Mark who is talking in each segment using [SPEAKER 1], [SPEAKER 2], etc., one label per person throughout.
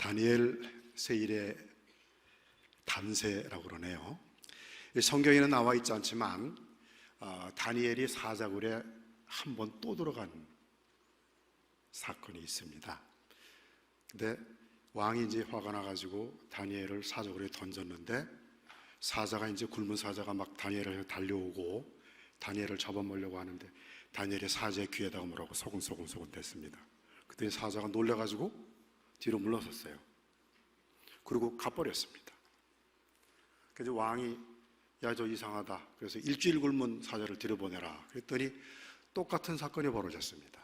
[SPEAKER 1] 다니엘 세일의 단세라고 그러네요. 성경에는 나와 있지 않지만 다니엘이 사자굴에 한 번 또 들어간 사건이 있습니다. 근데 왕이 이제 화가 나가지고 다니엘을 사자굴에 던졌는데 사자가 이제 굶은 사자가 막 다니엘을 달려오고 다니엘을 잡아먹으려고 하는데 다니엘이 사자의 귀에다가 뭐라고 소근소근 됐습니다. 그때 사자가 놀래가지고 뒤로 물러섰어요. 그리고 가버렸습니다. 그래서 왕이 야, 저 이상하다. 그래서 일주일 굶은 사자를 들여보내라. 그랬더니 똑같은 사건이 벌어졌습니다.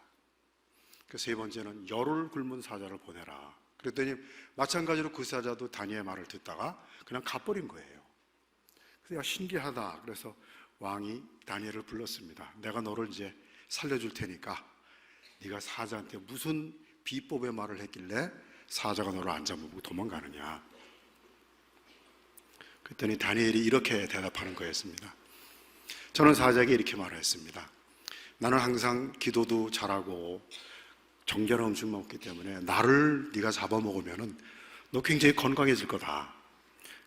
[SPEAKER 1] 그 세 번째는 열흘 굶은 사자를 보내라. 그랬더니 마찬가지로 그 사자도 다니엘의 말을 듣다가 그냥 가버린 거예요. 그래서 야, 신기하다. 그래서 왕이 다니엘을 불렀습니다. 내가 너를 이제 살려줄 테니까 네가 사자한테 무슨 비법의 말을 했길래 사자가 너를 안 잡아보고 도망가느냐. 그랬더니 다니엘이 이렇게 대답하는 거였습니다. 저는 사자에게 이렇게 말을 했습니다. 나는 항상 기도도 잘하고 정결한 음식만 먹기 때문에 나를 네가 잡아먹으면은 너 굉장히 건강해질 거다.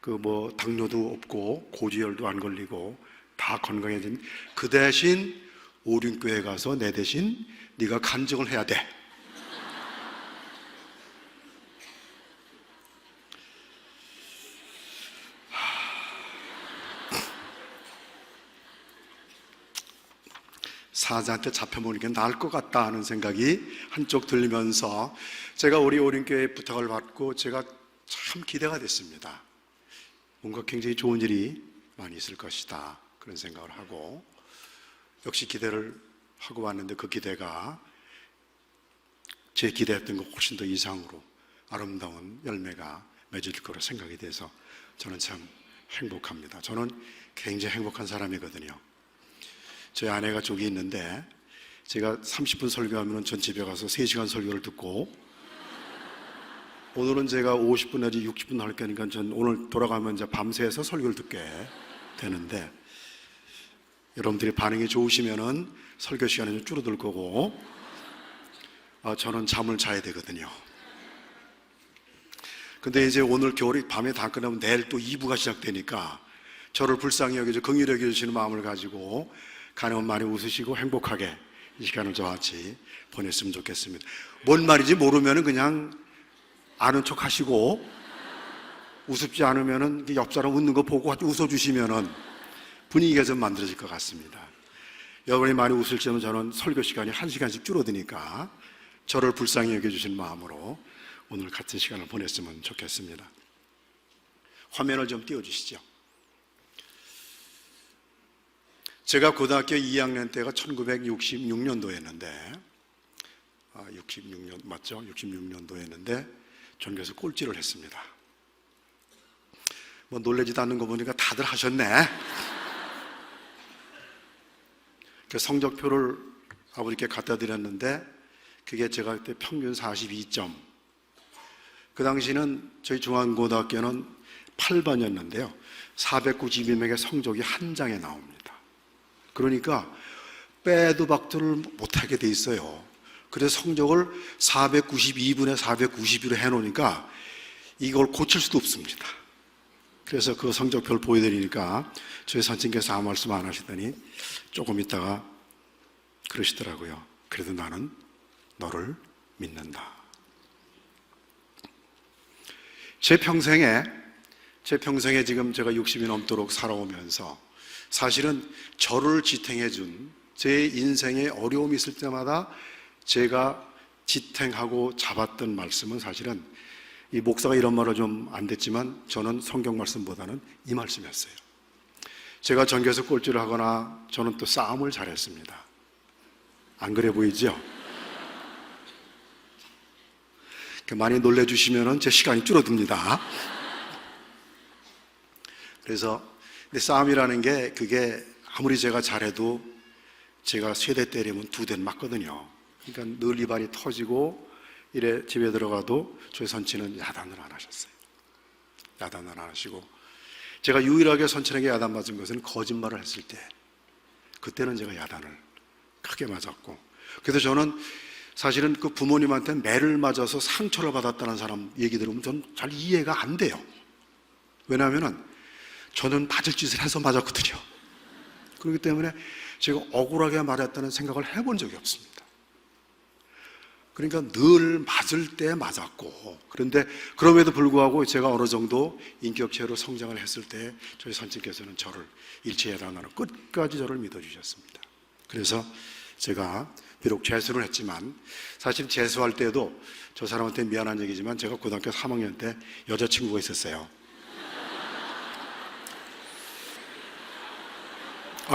[SPEAKER 1] 그 뭐 당뇨도 없고 고지혈도 안 걸리고 다 건강해진. 그 대신 오륜교회 가서 내 대신 네가 간증을 해야 돼. 사자한테 잡혀먹는 게 나을 것 같다 하는 생각이 한쪽 들리면서 제가 우리 오륜교회에 부탁을 받고 제가 참 기대가 됐습니다. 뭔가 굉장히 좋은 일이 많이 있을 것이다 그런 생각을 하고 역시 기대를 하고 왔는데 그 기대가 제 기대했던 것 훨씬 더 이상으로 아름다운 열매가 맺을 거로 생각이 돼서 저는 참 행복합니다. 저는 굉장히 행복한 사람이거든요. 저희 아내가 저기 있는데 제가 30분 설교하면 전 집에 가서 3시간 설교를 듣고 오늘은 제가 50분 내지 60분 할 거니까 전 오늘 돌아가면 이제 밤새서 설교를 듣게 되는데 여러분들이 반응이 좋으시면은 설교 시간이 좀 줄어들 거고 저는 잠을 자야 되거든요. 근데 이제 오늘 겨울이 밤에 다 끝나면 내일 또 2부가 시작되니까 저를 불쌍히 여기서 긍휼히 여겨주시는 마음을 가지고 가능한 많이 웃으시고 행복하게 이 시간을 저와 같이 보냈으면 좋겠습니다. 뭔 말인지 모르면 그냥 아는 척 하시고 우습지 않으면 옆 사람 웃는 거 보고 웃어주시면 분위기가 좀 만들어질 것 같습니다. 여러분이 많이 웃을지는 저는 설교 시간이 1시간씩 줄어드니까 저를 불쌍히 여겨주신 마음으로 오늘 같은 시간을 보냈으면 좋겠습니다. 화면을 좀 띄워주시죠. 제가 고등학교 2학년 때가 1966년도였는데 66년 맞죠? 66년도였는데 전교에서 꼴찌를 했습니다. 뭐 놀라지도 않는 거 보니까 다들 하셨네. 그 성적표를 아버지께 갖다 드렸는데 그게 제가 그때 평균 42점. 그 당시는 저희 중앙고등학교는 8반이었는데요 492명의 성적이 한 장에 나옵니다. 그러니까 빼도 박도를 못하게 돼 있어요. 그래서 성적을 492분에 491로 해놓으니까 이걸 고칠 수도 없습니다. 그래서 그 성적표를 보여드리니까 저희 선생님께서 아무 말씀 안 하시더니 조금 있다가 그러시더라고요. 그래도 나는 너를 믿는다. 제 평생에 지금 제가 60이 넘도록 살아오면서 사실은 저를 지탱해준 제 인생에 어려움이 있을 때마다 제가 지탱하고 잡았던 말씀은 사실은 이 목사가 이런 말을 좀 안 됐지만 저는 성경 말씀보다는 이 말씀이었어요. 제가 전교에서 꼴찌를 하거나 저는 또 싸움을 잘했습니다. 안 그래 보이죠? 많이 놀래주시면 제 시간이 줄어듭니다. 그래서 근데 싸움이라는 게 그게 아무리 제가 잘해도 제가 3대 때리면 2대는 맞거든요. 그러니까 늘 입안이 터지고 이래 집에 들어가도 저희 선친은 야단을 안 하셨어요. 야단을 안 하시고 제가 유일하게 선친에게 야단 맞은 것은 거짓말을 했을 때 그때는 제가 야단을 크게 맞았고 그래서 저는 사실은 그 부모님한테 매를 맞아서 상처를 받았다는 사람 얘기 들으면 저는 잘 이해가 안 돼요. 왜냐하면 저는 맞을 짓을 해서 맞았거든요. 그렇기 때문에 제가 억울하게 맞았다는 생각을 해본 적이 없습니다. 그러니까 늘 맞을 때 맞았고, 그런데 그럼에도 불구하고 제가 어느 정도 인격체로 성장을 했을 때 저희 선생님께서는 저를 일체예단하는 끝까지 저를 믿어주셨습니다. 그래서 제가 비록 재수를 했지만, 사실 재수할 때도 저 사람한테 미안한 얘기지만 제가 고등학교 3학년 때 여자친구가 있었어요.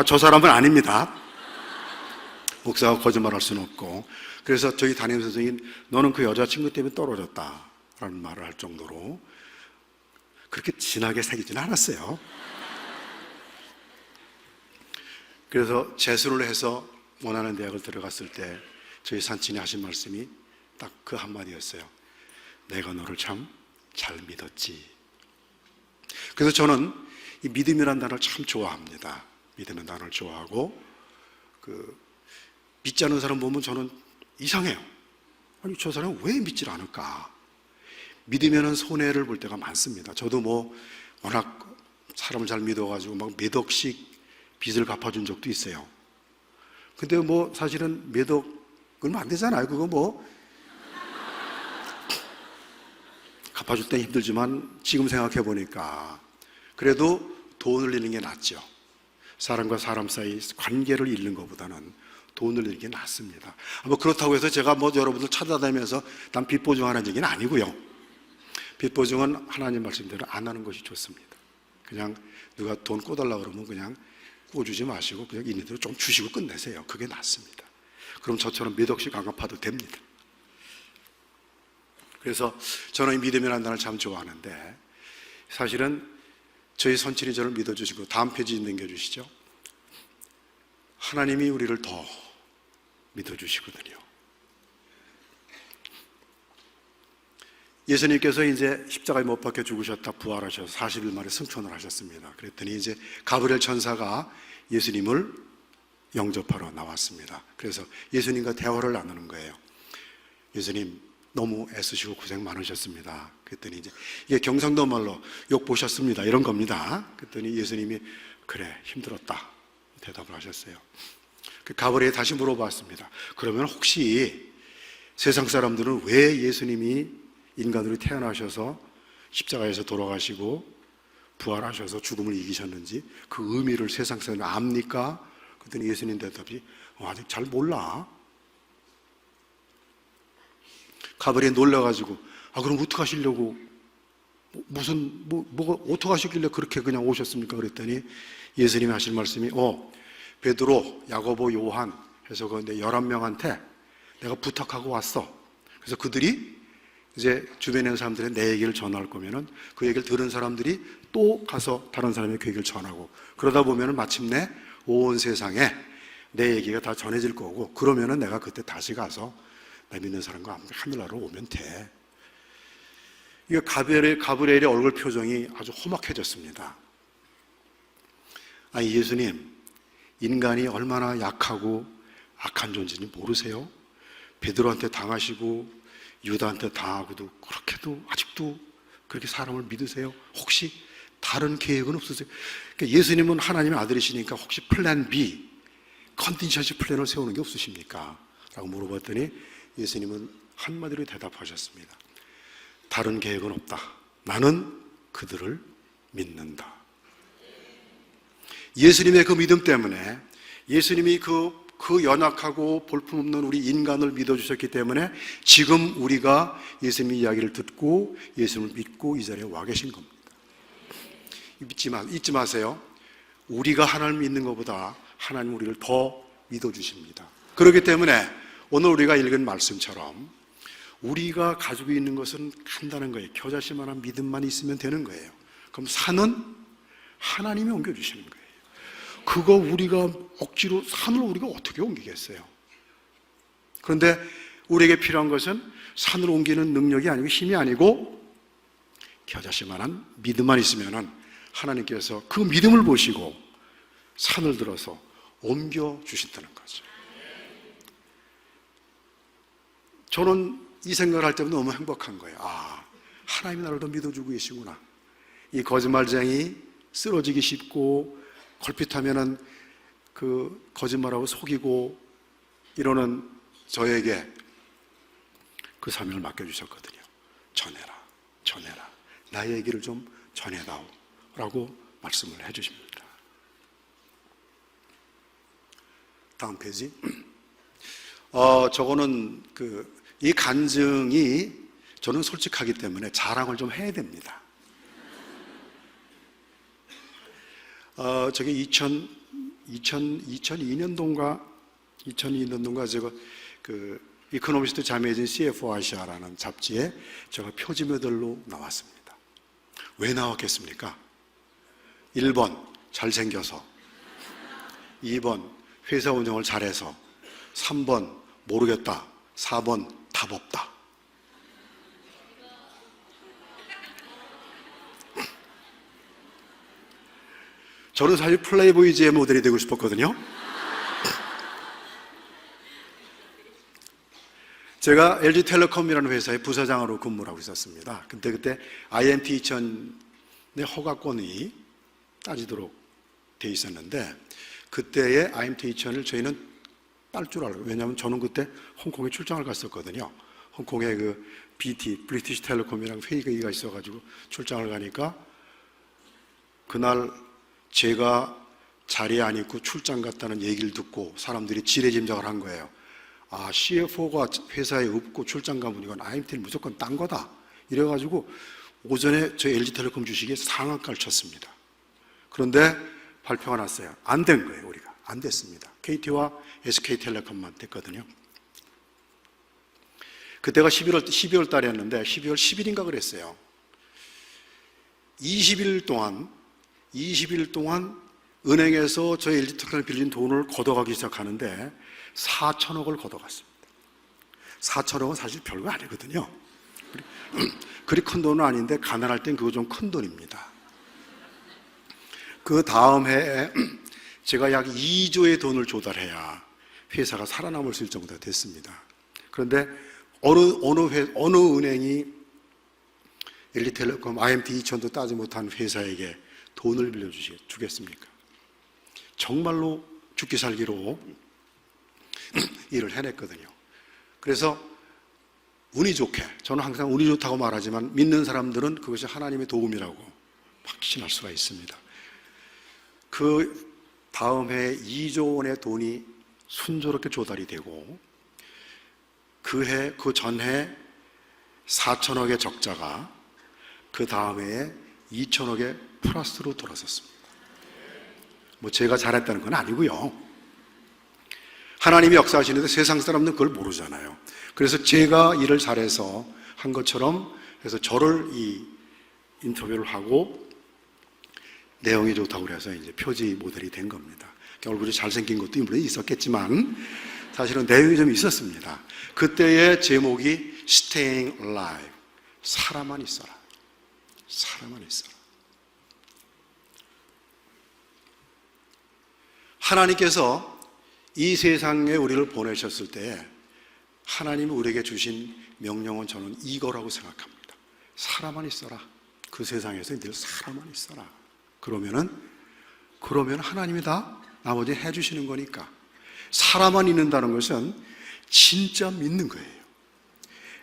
[SPEAKER 1] 저 사람은 아닙니다. 목사가 거짓말할 수는 없고. 그래서 저희 담임 선생님, 너는 그 여자친구 때문에 떨어졌다 라는 말을 할 정도로 그렇게 진하게 새기지는 않았어요. 그래서 재수를 해서 원하는 대학을 들어갔을 때 저희 산친이 하신 말씀이 딱 그 한마디였어요. 내가 너를 참 잘 믿었지. 그래서 저는 이 믿음이라는 단어를 참 좋아합니다. 믿음이라는 단어를 좋아하고, 믿지 않는 사람 보면 저는 이상해요. 아니, 저 사람은 왜 믿질 않을까? 믿으면 손해를 볼 때가 많습니다. 저도 워낙 사람을 잘 믿어가지고 막 몇 억씩 빚을 갚아준 적도 있어요. 근데 사실은 몇 억 얼마 안 되잖아요. 그거 갚아줄 땐 힘들지만 지금 생각해 보니까 그래도 돈을 잃는 게 낫죠. 사람과 사람 사이 관계를 잃는 것보다는 돈을 잃는 게 낫습니다. 그렇다고 해서 제가 여러분들 찾아다니면서 난 빚 보증하는 얘기는 아니고요. 빚 보증은 하나님 말씀대로 안 하는 것이 좋습니다. 그냥 누가 돈 꿔달라 그러면 그냥 꿔주지 마시고 그냥 있는 대로 좀 주시고 끝내세요. 그게 낫습니다. 그럼 저처럼 몇 억씩 안 갚아도 됩니다. 그래서 저는 이 믿음이라는 단어를 참 좋아하는데, 사실은 저희 선친이 저를 믿어주시고, 다음 페이지 넘겨주시죠. 하나님이 우리를 더 믿어주시거든요. 예수님께서 이제 십자가에 못 박혀 죽으셨다 부활하셔서 40일 만에 승천을 하셨습니다. 그랬더니 이제 가브리엘 천사가 예수님을 영접하러 나왔습니다. 그래서 예수님과 대화를 나누는 거예요. 예수님 너무 애쓰시고 고생 많으셨습니다. 그랬더니 이게 경상도 말로 욕 보셨습니다 이런 겁니다. 그랬더니 예수님이 그래 힘들었다 대답을 하셨어요. 가브리엘이 다시 물어봤습니다. 그러면 혹시 세상 사람들은 왜 예수님이 인간으로 태어나셔서 십자가에서 돌아가시고 부활하셔서 죽음을 이기셨는지 그 의미를 세상 사람이 압니까? 그랬더니 예수님 대답이 아직 잘 몰라. 가브리엘이 놀라가지고 그럼 어떻게 하시려고 뭐가 어떻게 하시길래 그렇게 그냥 오셨습니까? 그랬더니 예수님이 하신 말씀이 베드로, 야고보, 요한 해서 그 11명한테 내가 부탁하고 왔어. 그래서 그들이 이제 주변에 있는 사람들의 내 얘기를 전할 거면은 그 얘기를 들은 사람들이 또 가서 다른 사람의 그 얘기를 전하고, 그러다 보면은 마침내 온 세상에 내 얘기가 다 전해질 거고, 그러면은 내가 그때 다시 가서 나 믿는 사람과 하늘나라로 오면 돼. 이거 가브리엘의 얼굴 표정이 아주 험악해졌습니다. 예수님, 인간이 얼마나 약하고 악한 존재인지 모르세요? 베드로한테 당하시고 유다한테 당하고도 그렇게도 아직도 그렇게 사람을 믿으세요? 혹시 다른 계획은 없으세요? 그러니까 예수님은 하나님의 아들이시니까 혹시 플랜 B, 컨틴전시 플랜을 세우는 게 없으십니까? 라고 물어봤더니 예수님은 한마디로 대답하셨습니다. 다른 계획은 없다. 나는 그들을 믿는다. 예수님의 그 믿음 때문에, 예수님이 그 연약하고 볼품없는 우리 인간을 믿어주셨기 때문에 지금 우리가 예수님의 이야기를 듣고 예수님을 믿고 이 자리에 와 계신 겁니다. 잊지 마세요. 우리가 하나님을 믿는 것보다 하나님 우리를 더 믿어주십니다. 그렇기 때문에 오늘 우리가 읽은 말씀처럼 우리가 가지고 있는 것은 간단한 거예요. 겨자씨만한 믿음만 있으면 되는 거예요. 그럼 산은 하나님이 옮겨주시는 거예요. 그거 우리가 억지로 산을 우리가 어떻게 옮기겠어요? 그런데 우리에게 필요한 것은 산을 옮기는 능력이 아니고 힘이 아니고 겨자씨만한 믿음만 있으면은 하나님께서 그 믿음을 보시고 산을 들어서 옮겨주신다는 거죠. 저는 이 생각을 할 때마다 너무 행복한 거예요. 아, 하나님이 나를 더 믿어주고 계시구나. 이 거짓말쟁이, 쓰러지기 쉽고 걸핏하면은 그 거짓말하고 속이고 이러는 저에게 그 사명을 맡겨주셨거든요. 전해라, 전해라. 나의 얘기를 좀 전해다오 라고 말씀을 해주십니다. 다음 페이지. 저거는 이 간증이 저는 솔직하기 때문에 자랑을 좀 해야 됩니다. 저게 2002년도인가 제가 이코노미스트 자매진 CFO 아시아라는 잡지에 제가 표지 모델로 나왔습니다. 왜 나왔겠습니까? 1번 잘생겨서, 2번 회사 운영을 잘해서, 3번 모르겠다, 4번 답 없다. 저는 사실 플레이보이즈의 모델이 되고 싶었거든요. 제가 LG텔레콤이라는 회사의 부사장으로 근무를 하고 있었습니다. 근데 그때 IMT 2000의 허가권이 따지도록 돼 있었는데 그때의 IMT 2000을 저희는 딸 줄 알아요. 왜냐하면 저는 그때 홍콩에 출장을 갔었거든요. 홍콩에 그 BT, 브리티시 텔레콤이랑 회의가 있어가지고 출장을 가니까 그날 제가 자리에 안 있고 출장 갔다는 얘기를 듣고 사람들이 지레짐작을 한 거예요. 아, CFO가 회사에 없고 출장 가보니까 IMT는 무조건 딴 거다. 이래가지고 오전에 저희 LG텔레콤 주식에 상한가를 쳤습니다. 그런데 발표가 났어요. 안 된 거예요, 우리가. 안 됐습니다. KT와 SK텔레콤만 됐거든요. 그때가 12월 달이었는데 12월 10일인가 그랬어요. 20일 동안 은행에서 저희 LG텔레콤에 빌린 돈을 걷어가기 시작하는데 4천억을 걷어갔습니다. 4천억은 사실 별거 아니거든요. 그리 큰 돈은 아닌데 가난할 땐 그거 좀 큰 돈입니다. 그 다음 해에 제가 약 2조의 돈을 조달해야 회사가 살아남을 수 있을 정도가 됐습니다. 그런데 어느 은행이 LG텔레콤 IMT 2000도 따지 못한 회사에게 돈을 빌려주겠습니까? 정말로 죽기 살기로 일을 해냈거든요. 그래서 운이 좋게, 저는 항상 운이 좋다고 말하지만 믿는 사람들은 그것이 하나님의 도움이라고 확신할 수가 있습니다. 그 다음 해에 2조 원의 돈이 순조롭게 조달이 되고 그 전해 4천억의 적자가 그 다음 해에 2천억의 플러스로 돌아섰습니다. 뭐 제가 잘했다는 건 아니고요. 하나님이 역사하시는데 세상 사람들은 그걸 모르잖아요. 그래서 제가 일을 잘해서 한 것처럼 해서 저를 이 인터뷰를 하고 내용이 좋다고 그래서 이제 표지 모델이 된 겁니다. 얼굴이 잘생긴 것도 물론 있었겠지만 사실은 내용이 좀 있었습니다. 그때의 제목이 Staying Alive, 살아만 있어라. 살아만 있어라. 하나님께서 이 세상에 우리를 보내셨을 때 하나님이 우리에게 주신 명령은 저는 이거라고 생각합니다. 살아만 있어라. 그 세상에서 늘 살아만 있어라. 그러면 하나님이 다 나머지 해주시는 거니까. 살아만 있는다는 것은 진짜 믿는 거예요.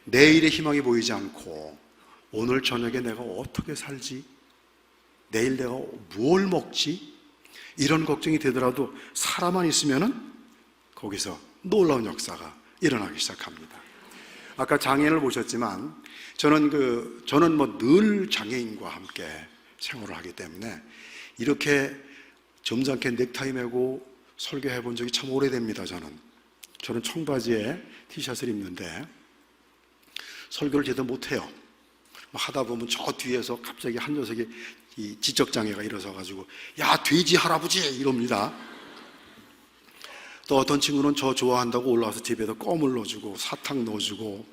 [SPEAKER 1] 내일의 희망이 보이지 않고 오늘 저녁에 내가 어떻게 살지? 내일 내가 뭘 먹지? 이런 걱정이 되더라도 살아만 있으면은 거기서 놀라운 역사가 일어나기 시작합니다. 아까 장애인을 보셨지만 저는 뭐 늘 장애인과 함께 생활을 하기 때문에 이렇게 점잖게 넥타이 매고 설교해 본 적이 참 오래됩니다. 저는 청바지에 티셔츠를 입는데 설교를 제대로 못해요. 하다 보면 저 뒤에서 갑자기 한 녀석이 이 지적장애가 일어서가지고 야 돼지 할아버지 이럽니다. 또 어떤 친구는 저 좋아한다고 올라와서 집에다 껌을 넣어주고 사탕 넣어주고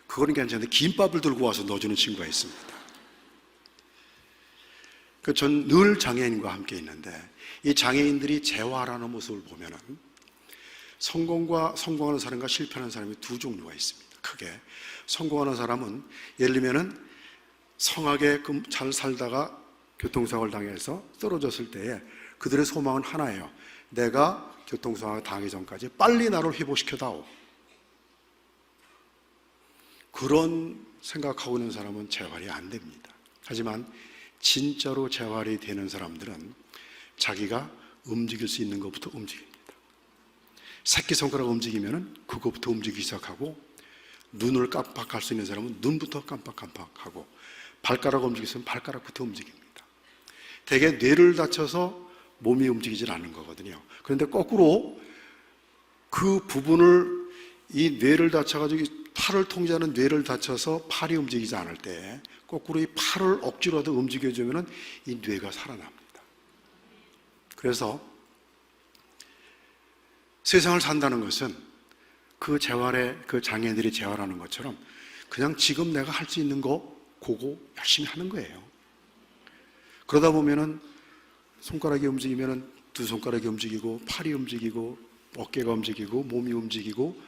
[SPEAKER 1] 그거는 괜찮은데 김밥을 들고 와서 넣어주는 친구가 있습니다. 전 늘 장애인과 함께 있는데 이 장애인들이 재활하는 모습을 보면은 성공하는 사람과 실패하는 사람이 두 종류가 있습니다. 크게. 성공하는 사람은 예를 들면은 성하게 잘 살다가 교통사고를 당해서 쓰러졌을 때에 그들의 소망은 하나예요. 내가 교통사고를 당하기 전까지 빨리 나를 회복시켜다오. 그런 생각하고 있는 사람은 재활이 안 됩니다. 하지만 진짜로 재활이 되는 사람들은 자기가 움직일 수 있는 것부터 움직입니다. 새끼손가락 움직이면 그것부터 움직이기 시작하고, 눈을 깜빡할 수 있는 사람은 눈부터 깜빡깜빡하고, 발가락 움직이면 발가락부터 움직입니다. 대개 뇌를 다쳐서 몸이 움직이질 않는 거거든요. 그런데 거꾸로 그 부분을, 이 뇌를 다쳐가지고 팔을 통제하는 뇌를 다쳐서 팔이 움직이지 않을 때 거꾸로 이 팔을 억지로라도 움직여주면 이 뇌가 살아납니다. 그래서 세상을 산다는 것은 그 재활의, 그 장애인들이 재활하는 것처럼 그냥 지금 내가 할 수 있는 거 그거 열심히 하는 거예요. 그러다 보면은 손가락이 움직이면은 두 손가락이 움직이고, 팔이 움직이고, 어깨가 움직이고, 몸이 움직이고,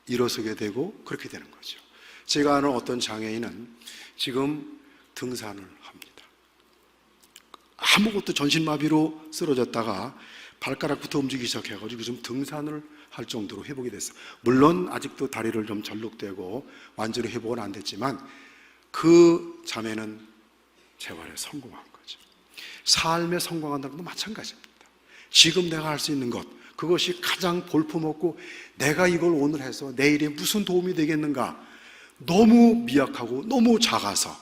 [SPEAKER 1] 일어서게 되고, 그렇게 되는 거죠. 제가 아는 어떤 장애인은 지금 등산을 합니다. 아무것도 전신마비로 쓰러졌다가 발가락부터 움직이기 시작해가지고 지금 등산을 할 정도로 회복이 됐어요. 물론 아직도 다리를 좀 절룩대고 완전히 회복은 안 됐지만 그 자매는 재활에 성공한 거죠. 삶에 성공한다는 것도 마찬가지입니다. 지금 내가 할 수 있는 것, 그것이 가장 볼품없고 내가 이걸 오늘 해서 내일에 무슨 도움이 되겠는가, 너무 미약하고 너무 작아서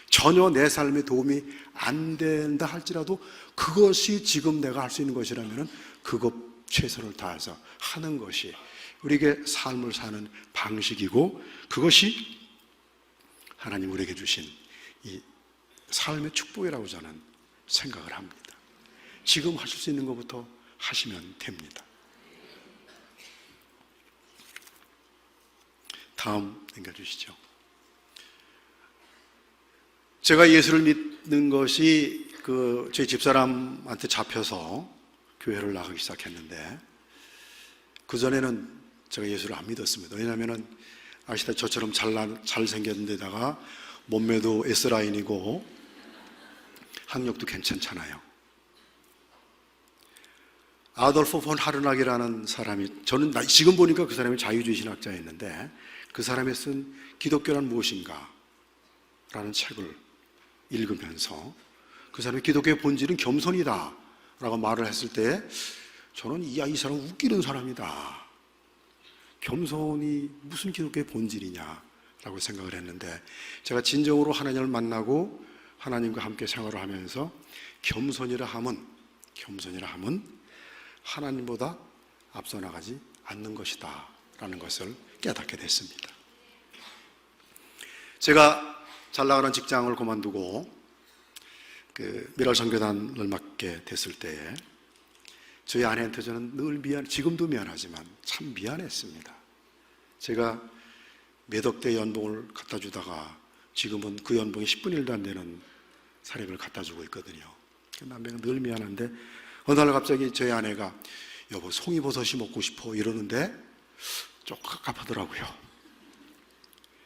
[SPEAKER 1] 전혀 내 삶에 도움이 안 된다 할지라도 그것이 지금 내가 할 수 있는 것이라면 그것 최선을 다해서 하는 것이 우리에게 삶을 사는 방식이고, 그것이 하나님 우리에게 주신 이 삶의 축복이라고 저는 생각을 합니다. 지금 하실 수 있는 것부터 하시면 됩니다. 다음 넘겨주시죠. 제가 예수를 믿는 것이 저희 집사람한테 잡혀서 교회를 나가기 시작했는데, 그전에는 제가 예수를 안 믿었습니다. 왜냐하면 아시다시피 저처럼 잘생겼는 데다가 몸매도 S라인이고 학력도 괜찮잖아요. 아돌프 폰 하르낙이라는 사람이, 저는 지금 보니까 그 사람이 자유주의 신학자였는데, 그 사람이 쓴 기독교란 무엇인가 라는 책을 읽으면서 그 사람의 기독교의 본질은 겸손이다 라고 말을 했을 때 저는 이 사람 웃기는 사람이다, 겸손이 무슨 기독교의 본질이냐 라고 생각을 했는데, 제가 진정으로 하나님을 만나고 하나님과 함께 생활을 하면서 겸손이라 함은 하나님보다 앞서 나가지 않는 것이다 라는 것을 깨닫게 됐습니다. 제가 잘 나가는 직장을 그만두고 미랄 선교단을 맡게 됐을 때에 저희 아내한테 저는 늘 지금도 미안하지만 참 미안했습니다. 제가 몇 억대 연봉을 갖다 주다가 지금은 그 연봉이 10분의 1도 안 되는 사립을 갖다 주고 있거든요. 남편은 늘 미안한데 어느 날 갑자기 저희 아내가 여보 송이버섯이 먹고 싶어 이러는데 조금 갑갑하더라고요.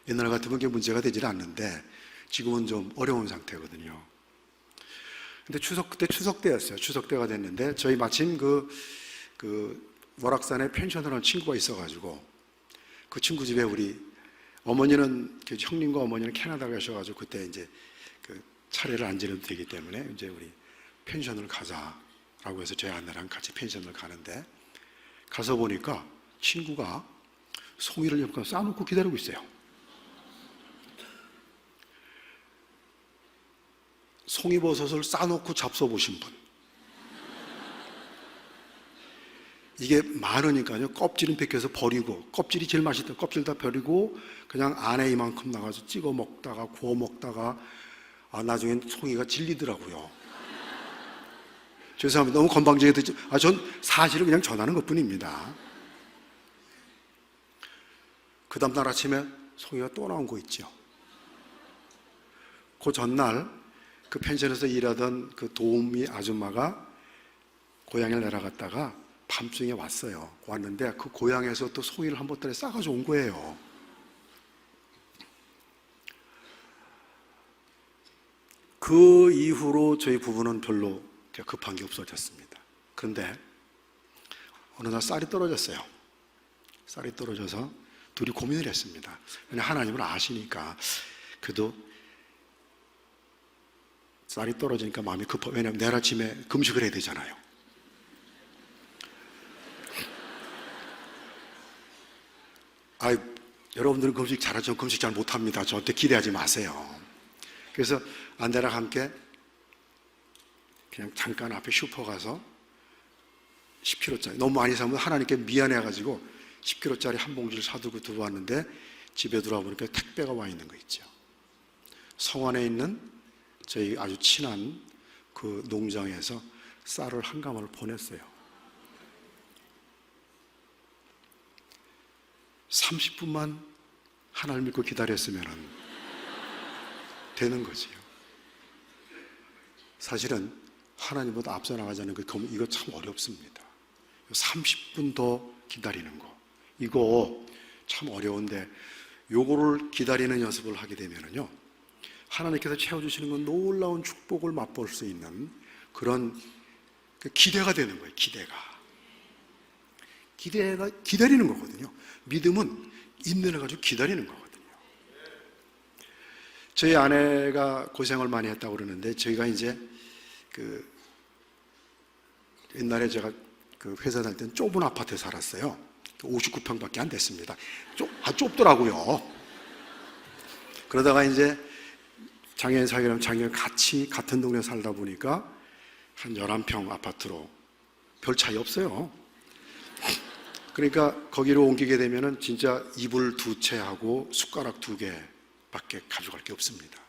[SPEAKER 1] 옛날 같으면 그게 문제가 되질 않는데 지금은 좀 어려운 상태거든요. 근데 그때 추석 때였어요. 추석 때가 됐는데 저희 마침 월악산에 펜션을 하는 친구가 있어가지고 그 친구 집에 우리 어머니는, 형님과 어머니는 캐나다 가셔가지고 그때 이제 차례를 안 지내도 되기 때문에 이제 우리 펜션을 가자라고 해서 저희 아내랑 같이 펜션을 가는데, 가서 보니까 친구가 송이를 옆에 싸놓고 기다리고 있어요. 송이버섯을 싸놓고 잡숴보신 분. 이게 많으니까요, 껍질은 벗겨서 버리고, 껍질이 제일 맛있다 껍질 다 버리고 그냥 안에 이만큼 나가서 찍어 먹다가 구워 먹다가 나중엔 송이가 질리더라고요. 죄송합니다. 너무 건방지게 듣죠. 전 사실을 그냥 전하는 것 뿐입니다. 그 다음날 아침에 송이가 또 나온 거 있죠. 그 전날 그 펜션에서 일하던 그 도우미 아줌마가 고향에 내려갔다가 밤중에 왔어요. 왔는데 그 고향에서 또 송이를 한 보따리 싸가지고 온 거예요. 그 이후로 저희 부부는 별로 급한 게 없어졌습니다. 그런데 어느 날 쌀이 떨어졌어요. 쌀이 떨어져서 둘이 고민을 했습니다. 왜냐하면 하나님을 아시니까. 그래도 쌀이 떨어지니까 마음이 급하고, 왜냐하면 내일 아침에 금식을 해야 되잖아요. 여러분들은 금식 잘하죠? 금식 잘 못합니다. 저한테 기대하지 마세요. 그래서 아내랑 함께 그냥 잠깐 앞에 슈퍼 가서 10kg짜리, 너무 많이 사면 하나님께 미안해가지고 10kg짜리 한 봉지를 사두고 들어왔는데, 집에 들어와보니까 택배가 와 있는 거 있죠. 성안에 있는 저희 아주 친한 그 농장에서 쌀을 한 가마를 보냈어요. 30분만 하나님 믿고 기다렸으면 되는 거지요. 사실은 하나님보다 앞서 나가자는 이거 참 어렵습니다. 30분 더 기다리는 거, 이거 참 어려운데, 요거를 기다리는 연습을 하게 되면은요, 하나님께서 채워주시는 건 놀라운 축복을 맛볼 수 있는 그런 기대가 되는 거예요. 기대가 기다리는 거거든요. 믿음은 인내를 가지고 기다리는 거거든요. 저희 아내가 고생을 많이 했다고 그러는데, 저희가 이제 옛날에 제가 회사 다닐 때는 좁은 아파트에 살았어요. 59평밖에 안 됐습니다. 좁더라고요. 그러다가 이제 장애인 사귀랑 장애인 같이 같은 동네 살다 보니까 한 11평 아파트로 별 차이 없어요. 그러니까 거기로 옮기게 되면은 진짜 이불 2채하고 숟가락 2개밖에 가져갈 게 없습니다.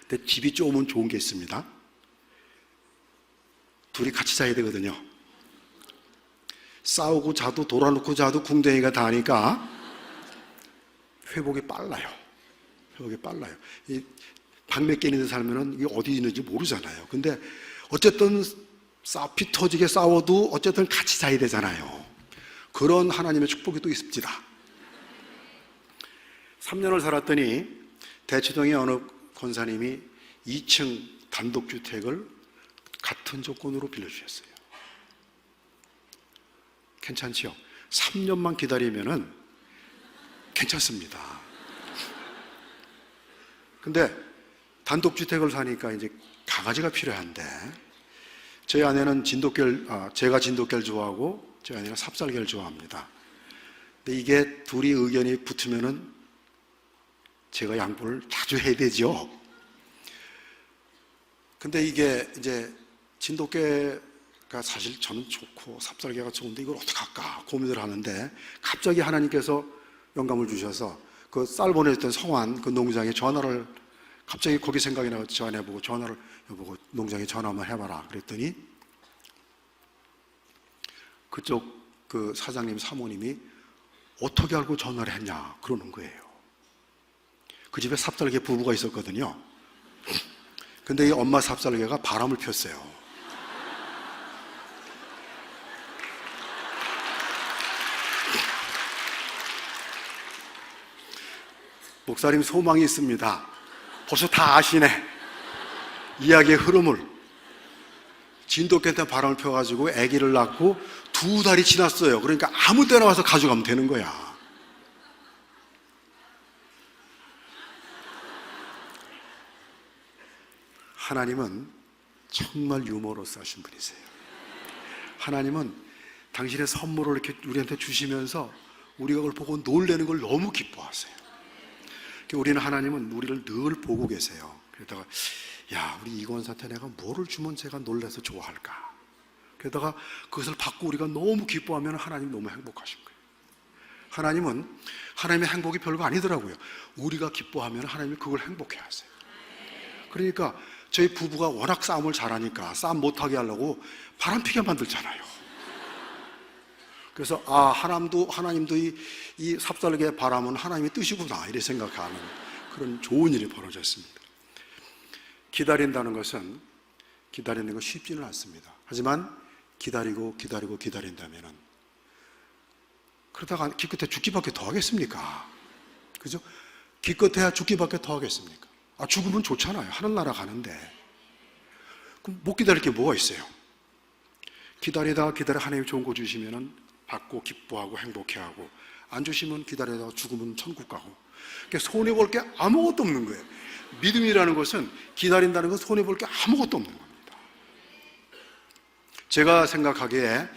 [SPEAKER 1] 근데 집이 좁으면 좋은 게 있습니다. 둘이 같이 자야 되거든요. 싸우고 자도 돌아놓고 자도 궁뎅이가 다니까 회복이 빨라요. 이 방 몇 개 있는 데 살면은 이게 어디 있는지 모르잖아요. 근데 어쨌든 피 터지게 싸워도 어쨌든 같이 자야 되잖아요. 그런 하나님의 축복이 또 있습니다. 3년을 살았더니 대치동의 어느 권사님이 2층 단독주택을 같은 조건으로 빌려주셨어요. 괜찮지요? 3년만 기다리면은 괜찮습니다. 근데 단독주택을 사니까 이제 강아지가 필요한데, 저희 아내는 제가 진돗개를 좋아하고 저희 아내는 삽살개를 좋아합니다. 근데 이게 둘이 의견이 붙으면은 제가 양보를 자주 해야 되죠. 근데 이게 이제 진돗개가 사실 저는 좋고 삽살개가 좋은데 이걸 어떻게 할까 고민을 하는데, 갑자기 하나님께서 영감을 주셔서 그 쌀 보내줬던 성안 그 농장에 전화를, 갑자기 거기 생각이 나서 저 아내 보고 전화를, 여보고 농장에 전화 한번 해봐라 그랬더니, 그쪽 그 사장님 사모님이 어떻게 알고 전화를 했냐 그러는 거예요. 그 집에 삽살개 부부가 있었거든요. 근데 이 엄마 삽살개가 바람을 폈어요. 목사님 소망이 있습니다. 벌써 다 아시네. 이야기의 흐름을. 진돗개한테 바람을 펴가지고 아기를 낳고 2달이 지났어요. 그러니까 아무 때나 와서 가져가면 되는 거야. 하나님은 정말 유머러스 하신 분이세요. 하나님은 당신의 선물을 이렇게 우리한테 주시면서 우리가 그걸 보고 놀라는 걸 너무 기뻐하세요. 우리는 하나님은 우리를 늘 보고 계세요. 그러다가 야, 우리 이권사한테 내가 뭐를 주면 제가 놀라서 좋아할까? 그러다가 그것을 받고 우리가 너무 기뻐하면 하나님 너무 행복하신 거예요. 하나님은 하나님의 행복이 별거 아니더라고요. 우리가 기뻐하면 하나님이 그걸 행복해 하세요. 그러니까 저희 부부가 워낙 싸움을 잘하니까 싸움 못하게 하려고 바람피게 만들잖아요. 그래서 하나님도 이 삽살개 바람은 하나님의 뜻이구나 이렇게 생각하는 그런 좋은 일이 벌어졌습니다. 기다린다는 것은 기다리는 건 쉽지는 않습니다. 하지만 기다린다면은 그러다가 기껏해 죽기밖에 더 하겠습니까? 그죠? 기껏해야 죽기밖에 더 하겠습니까? 죽으면 좋잖아요. 하늘나라 가는데. 그럼 못 기다릴 게 뭐가 있어요? 기다리다 하나님 좋은 거 주시면 받고 기뻐하고 행복해하고, 안 주시면 기다리다가 죽으면 천국 가고. 그러니까 손해볼 게 아무것도 없는 거예요. 믿음이라는 것은, 기다린다는 것은 손해볼 게 아무것도 없는 겁니다. 제가 생각하기에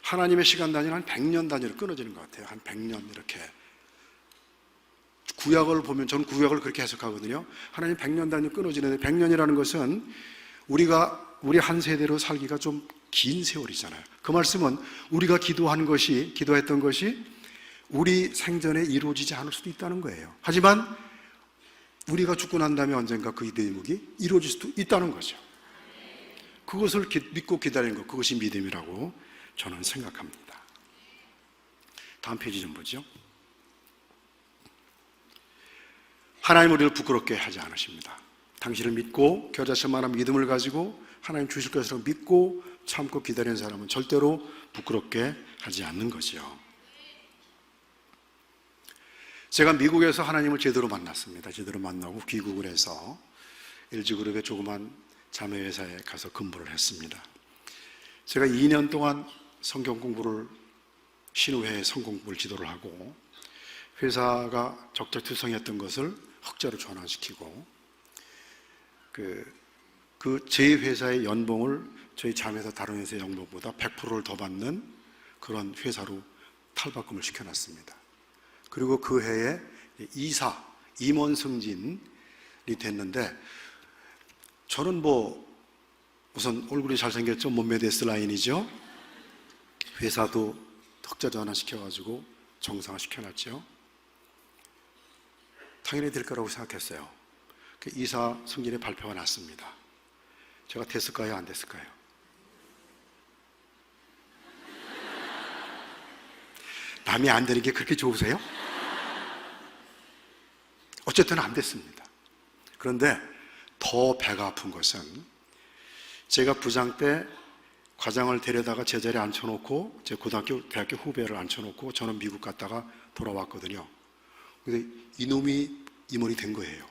[SPEAKER 1] 하나님의 시간 단위는 한 100년 단위로 끊어지는 것 같아요. 한 100년 이렇게. 구약을 보면, 저는 구약을 그렇게 해석하거든요. 하나님 100년 단위로 끊어지는데, 100년이라는 것은 우리 한 세대로 살기가 좀 긴 세월이잖아요. 그 말씀은 우리가 기도했던 것이 우리 생전에 이루어지지 않을 수도 있다는 거예요. 하지만 우리가 죽고 난 다음에 언젠가 그 대목이 이루어질 수도 있다는 거죠. 그것을 믿고 기다리는 것, 그것이 믿음이라고 저는 생각합니다. 다음 페이지 좀 보죠. 하나님 우리를 부끄럽게 하지 않으십니다. 당신을 믿고 겨자씨만한 믿음을 가지고 하나님 주실 것을 믿고 참고 기다리는 사람은 절대로 부끄럽게 하지 않는 거죠. 제가 미국에서 하나님을 제대로 만났습니다. 제대로 만나고 귀국을 해서 LG그룹의 조그만 자매회사에 가서 근무를 했습니다. 제가 2년 동안 성경 공부를, 신우회 성경 공부를 지도를 하고, 회사가 적자투성이었던 것을 흑자로 전환시키고, 제 회사의 연봉을 저희 자매회사 다른 회사의 연봉보다 100%를 더 받는 그런 회사로 탈바꿈을 시켜놨습니다. 그리고 그 해에 임원 승진이 됐는데, 저는 우선 얼굴이 잘생겼죠. 몸매도 S라인이죠. 회사도 흑자 전환시켜가지고 정상화 시켜놨죠. 당연히 될 거라고 생각했어요. 그 이사 승진의 발표가 났습니다. 제가 됐을까요? 안 됐을까요? 남이 안 되는 게 그렇게 좋으세요? 어쨌든 안 됐습니다. 그런데 더 배가 아픈 것은, 제가 부장 때 과장을 데려다가 제자리에 앉혀놓고, 제 대학교 후배를 앉혀놓고 저는 미국 갔다가 돌아왔거든요. 근데 이놈이 임원이 된 거예요.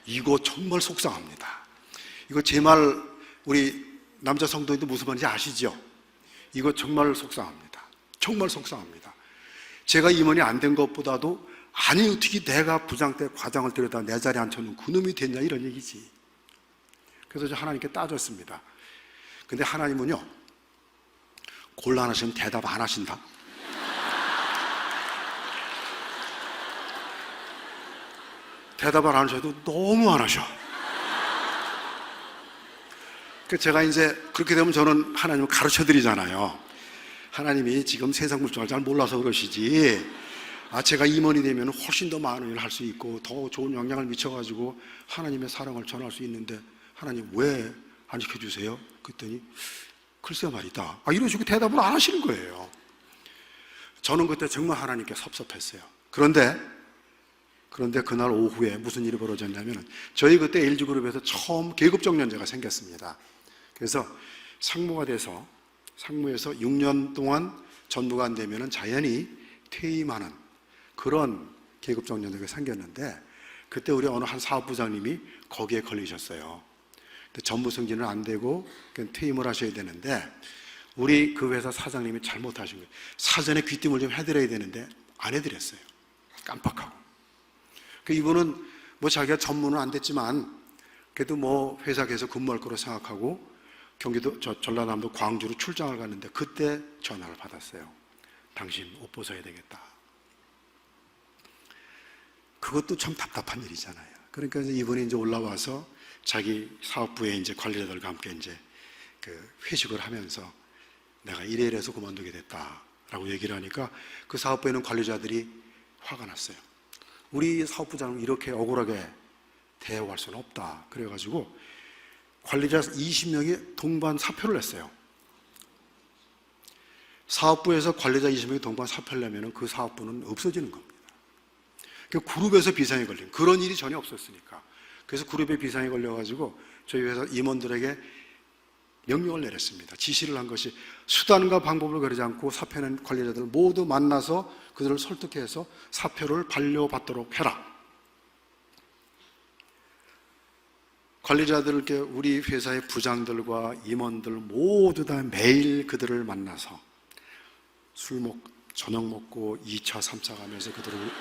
[SPEAKER 1] 이거 정말 속상합니다. 이거 제 말 우리 남자 성도님도 무슨 말인지 아시죠? 이거 정말 속상합니다. 정말 속상합니다. 제가 임원이 안 된 것보다도, 아니 어떻게 내가 부장 때 과장을 데려다 내 자리에 앉혀놓은 그놈이 됐냐, 이런 얘기지. 그래서 저 하나님께 따졌습니다. 근데 하나님은요, 곤란하시면 대답 안 하신다. 대답을 안 하셔도 너무 안 하셔. 제가 이제 그렇게 되면 저는 하나님을 가르쳐 드리잖아요. 하나님이 지금 세상 물정을 잘 몰라서 그러시지, 제가 임원이 되면 훨씬 더 많은 일을 할 수 있고 더 좋은 영향을 미쳐가지고 하나님의 사랑을 전할 수 있는데 하나님 왜 안 시켜주세요? 그랬더니 글쎄 말이다, 이런 식으로 대답을 안 하시는 거예요. 저는 그때 정말 하나님께 섭섭했어요. 그런데 그날 오후에 무슨 일이 벌어졌냐면, 저희 그때 LG그룹에서 처음 계급정년제가 생겼습니다. 그래서 상무에서 6년 동안 전무가 안 되면 자연히 퇴임하는 그런 계급정년제가 생겼는데, 그때 우리 어느 한 사업부장님이 거기에 걸리셨어요. 근데 전무 승진은 안 되고 퇴임을 하셔야 되는데, 우리 그 회사 사장님이 잘못하신 거예요. 사전에 귀띔을 좀 해드려야 되는데 안 해드렸어요. 깜빡하고. 이분은 자기가 전무는 안 됐지만 그래도 회사 계속 근무할 거로 생각하고 경기도 전라남도 광주로 출장을 갔는데, 그때 전화를 받았어요. 당신 옷 벗어야 되겠다. 그것도 참 답답한 일이잖아요. 그러니까 이분이 이제 올라와서 자기 사업부의 이제 관리자들과 함께 이제 회식을 하면서 내가 이래서 그만두게 됐다라고 얘기를 하니까, 그 사업부에 있는 관리자들이 화가 났어요. 우리 사업부장은 이렇게 억울하게 대우할 수는 없다. 그래가지고 관리자 20명이 동반 사표를 냈어요. 사업부에서 관리자 20명이 동반 사표를 내면 그 사업부는 없어지는 겁니다. 그룹에서 비상이 걸린, 그런 일이 전혀 없었으니까. 그래서 그룹에 비상이 걸려가지고 저희 회사 임원들에게 명령을 내렸습니다. 지시를 한 것이, 수단과 방법을 가리지 않고 사표낸 관리자들을 모두 만나서 그들을 설득해서 사표를 반려받도록 해라. 관리자들께 우리 회사의 부장들과 임원들 모두 다 매일 그들을 만나서 저녁 먹고 2차, 3차 가면서 그들을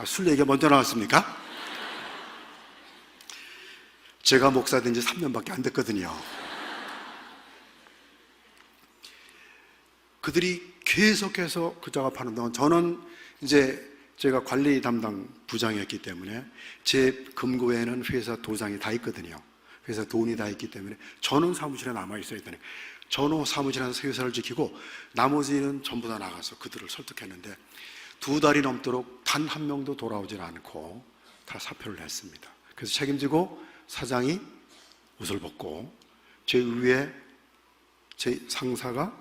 [SPEAKER 1] 술 얘기가 먼저 나왔습니까? 제가 목사 된 지 3년밖에 안 됐거든요. 그들이 계속해서 그 작업하는 동안 저는 이제 제가 관리 담당 부장이었기 때문에 제 금고에는 회사 도장이 다 있거든요. 회사 돈이 다 있기 때문에 저는 사무실에 남아 있어야 되는, 저는 사무실에서 회사를 지키고 나머지는 전부 다 나가서 그들을 설득했는데 2달이 넘도록 단 한 명도 돌아오질 않고 다 사표를 냈습니다. 그래서 책임지고 사장이 옷을 벗고 제 위에 제 상사가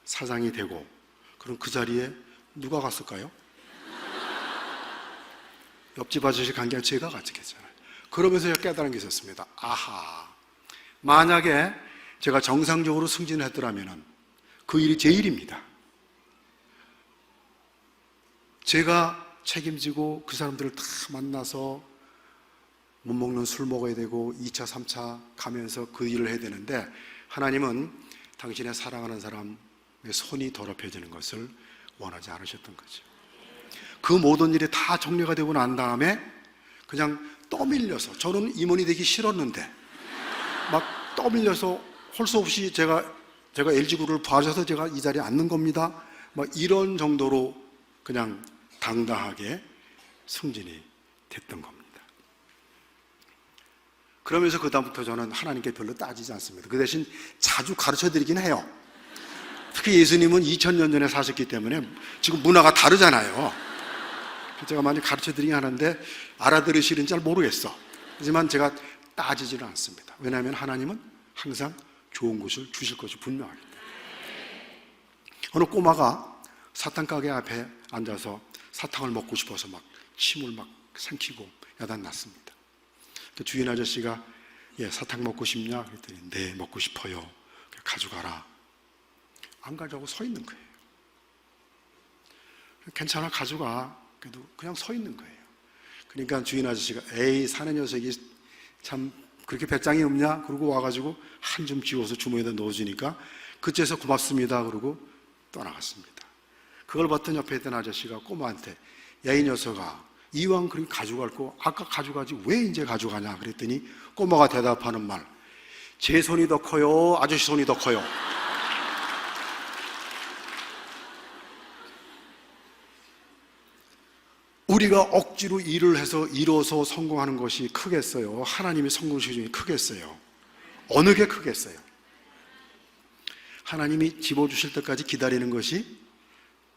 [SPEAKER 1] 사장이 되고, 그럼 그 자리에 누가 갔을까요? 옆집 아저씨 간 게 아니라 제가 갔겠잖아요. 그러면서 제가 깨달은 게 있었습니다. 아하, 만약에 제가 정상적으로 승진을 했더라면 그 일이 제 일입니다. 제가 책임지고 그 사람들을 다 만나서 못 먹는 술 먹어야 되고 2차, 3차 가면서 그 일을 해야 되는데, 하나님은 당신의 사랑하는 사람의 손이 더럽혀지는 것을 원하지 않으셨던 거죠. 그 모든 일이 다 정리가 되고 난 다음에 그냥 떠밀려서, 저는 임원이 되기 싫었는데 막 떠밀려서 할 수 없이 제가 LG그룹을 봐줘서 제가 이 자리에 앉는 겁니다, 막 이런 정도로 그냥 당당하게 승진이 됐던 겁니다. 그러면서 그 다음부터 저는 하나님께 별로 따지지 않습니다. 그 대신 자주 가르쳐 드리긴 해요. 특히 예수님은 2000년 전에 사셨기 때문에 지금 문화가 다르잖아요. 제가 많이 가르쳐 드리긴 하는데 알아들으시는지 잘 모르겠어. 하지만 제가 따지지는 않습니다. 왜냐하면 하나님은 항상 좋은 것을 주실 것이 분명하기 때문에. 어느 꼬마가 사탕 가게 앞에 앉아서 사탕을 먹고 싶어서 막 침을 막 삼키고 야단났습니다. 주인 아저씨가 사탕 먹고 싶냐? 그랬더니 네, 먹고 싶어요. 가져가라. 안 가져가고 서 있는 거예요. 괜찮아, 가져가. 그래도 그냥 서 있는 거예요. 그러니까 주인 아저씨가 에이, 사내 녀석이 참 그렇게 배짱이 없냐? 그러고 와가지고 한 줌 쥐어서 주머니에다 넣어주니까 그때서 고맙습니다 그러고 떠나갔습니다. 그걸 봤던 옆에 있던 아저씨가 꼬마한테 야, 이 녀석아, 이왕 그렇게 가져갈 거 아까 가져가지 왜 이제 가져가냐 그랬더니 꼬마가 대답하는 말, 제 손이 더 커요, 아저씨 손이 더 커요. 우리가 억지로 일을 해서 이뤄서 성공하는 것이 크겠어요? 하나님이 성공시키는 중에 크겠어요? 어느 게 크겠어요? 하나님이 집어주실 때까지 기다리는 것이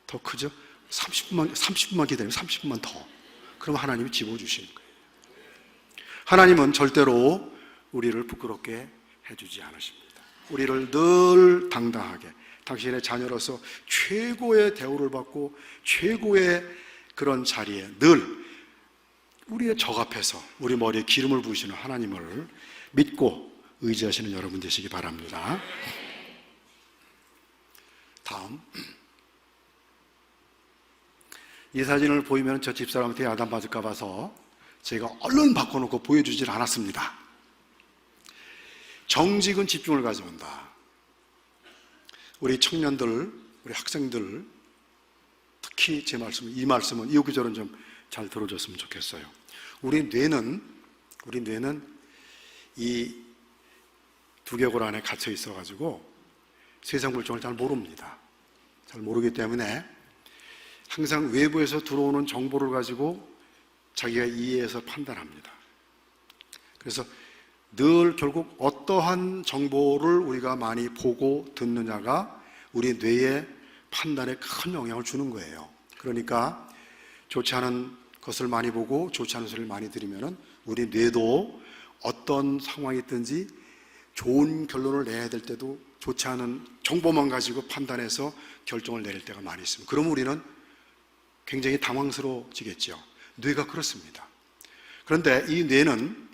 [SPEAKER 1] 더 크죠? 30분만 기다리면 30분만 더. 그럼 하나님이 집어주시는 거예요. 하나님은 절대로 우리를 부끄럽게 해주지 않으십니다. 우리를 늘 당당하게 당신의 자녀로서 최고의 대우를 받고 최고의 그런 자리에 늘 우리의 적 앞에서 우리 머리에 기름을 부으시는 하나님을 믿고 의지하시는 여러분 되시기 바랍니다. 다음, 이 사진을 보이면 저 집사람한테 야단 맞을까 봐서 제가 얼른 바꿔놓고 보여주질 않았습니다. 정직은 집중을 가져온다. 우리 청년들, 우리 학생들, 특히 이 말씀은 이구절은 좀 잘 들어줬으면 좋겠어요. 우리 뇌는 이 두개골 안에 갇혀 있어가지고 세상 물정을 잘 모릅니다. 잘 모르기 때문에 항상 외부에서 들어오는 정보를 가지고 자기가 이해해서 판단합니다. 그래서 늘 결국 어떠한 정보를 우리가 많이 보고 듣느냐가 우리 뇌의 판단에 큰 영향을 주는 거예요. 그러니까 좋지 않은 것을 많이 보고 좋지 않은 소리를 많이 들으면 우리 뇌도 어떤 상황이 있든지 좋은 결론을 내야 될 때도 좋지 않은 정보만 가지고 판단해서 결정을 내릴 때가 많이 있습니다. 그럼 우리는 굉장히 당황스러워지겠죠. 뇌가 그렇습니다. 그런데 이 뇌는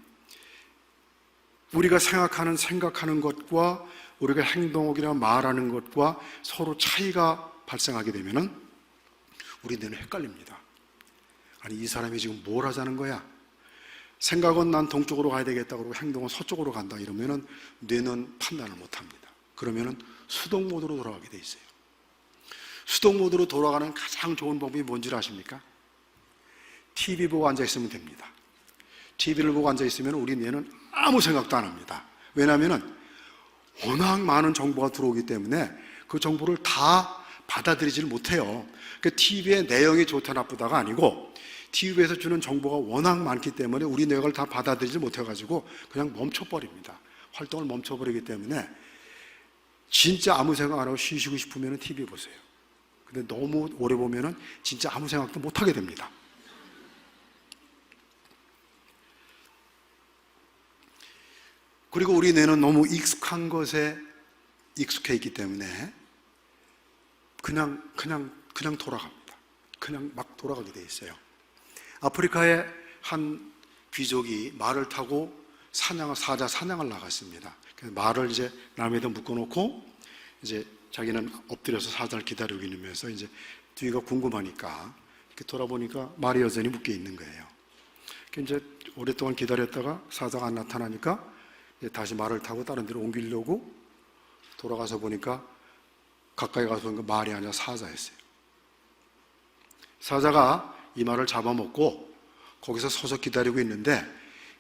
[SPEAKER 1] 우리가 생각하는 것과 우리가 행동이나 말하는 것과 서로 차이가 발생하게 되면 우리 뇌는 헷갈립니다. 아니, 이 사람이 지금 뭘 하자는 거야? 생각은 난 동쪽으로 가야 되겠다 그러고 행동은 서쪽으로 간다 이러면은 뇌는 판단을 못합니다. 그러면은 수동 모드로 돌아가게 돼 있어요. 수동 모드로 돌아가는 가장 좋은 방법이 뭔지 아십니까? TV 보고 앉아 있으면 됩니다. TV를 보고 앉아 있으면 우리 뇌는 아무 생각도 안 합니다. 왜냐하면은 워낙 많은 정보가 들어오기 때문에 그 정보를 다 받아들이질 못해요. 그 TV의 내용이 좋다 나쁘다가 아니고 TV에서 주는 정보가 워낙 많기 때문에 우리 뇌가 다 받아들이지 못해가지고 그냥 멈춰버립니다. 활동을 멈춰버리기 때문에 진짜 아무 생각 안 하고 쉬시고 싶으면 TV 보세요. 근데 너무 오래 보면은 진짜 아무 생각도 못하게 됩니다. 그리고 우리 뇌는 너무 익숙한 것에 익숙해 있기 때문에 그냥 돌아갑니다. 그냥 막 돌아가게 돼 있어요. 아프리카의 한 귀족이 말을 타고 사자 사냥을 나갔습니다. 그래서 말을 이제 나무에다 묶어놓고 이제 자기는 엎드려서 사자를 기다리고 있으면서 이제 뒤가 궁금하니까 이렇게 돌아보니까 말이 여전히 묶여 있는 거예요. 이제 오랫동안 기다렸다가 사자가 안 나타나니까 이제 다시 말을 타고 다른 데로 옮기려고 돌아가서 보니까 가까이 가서 보니까 말이 아니라 사자였어요. 사자가 이 말을 잡아먹고 거기서 서서 기다리고 있는데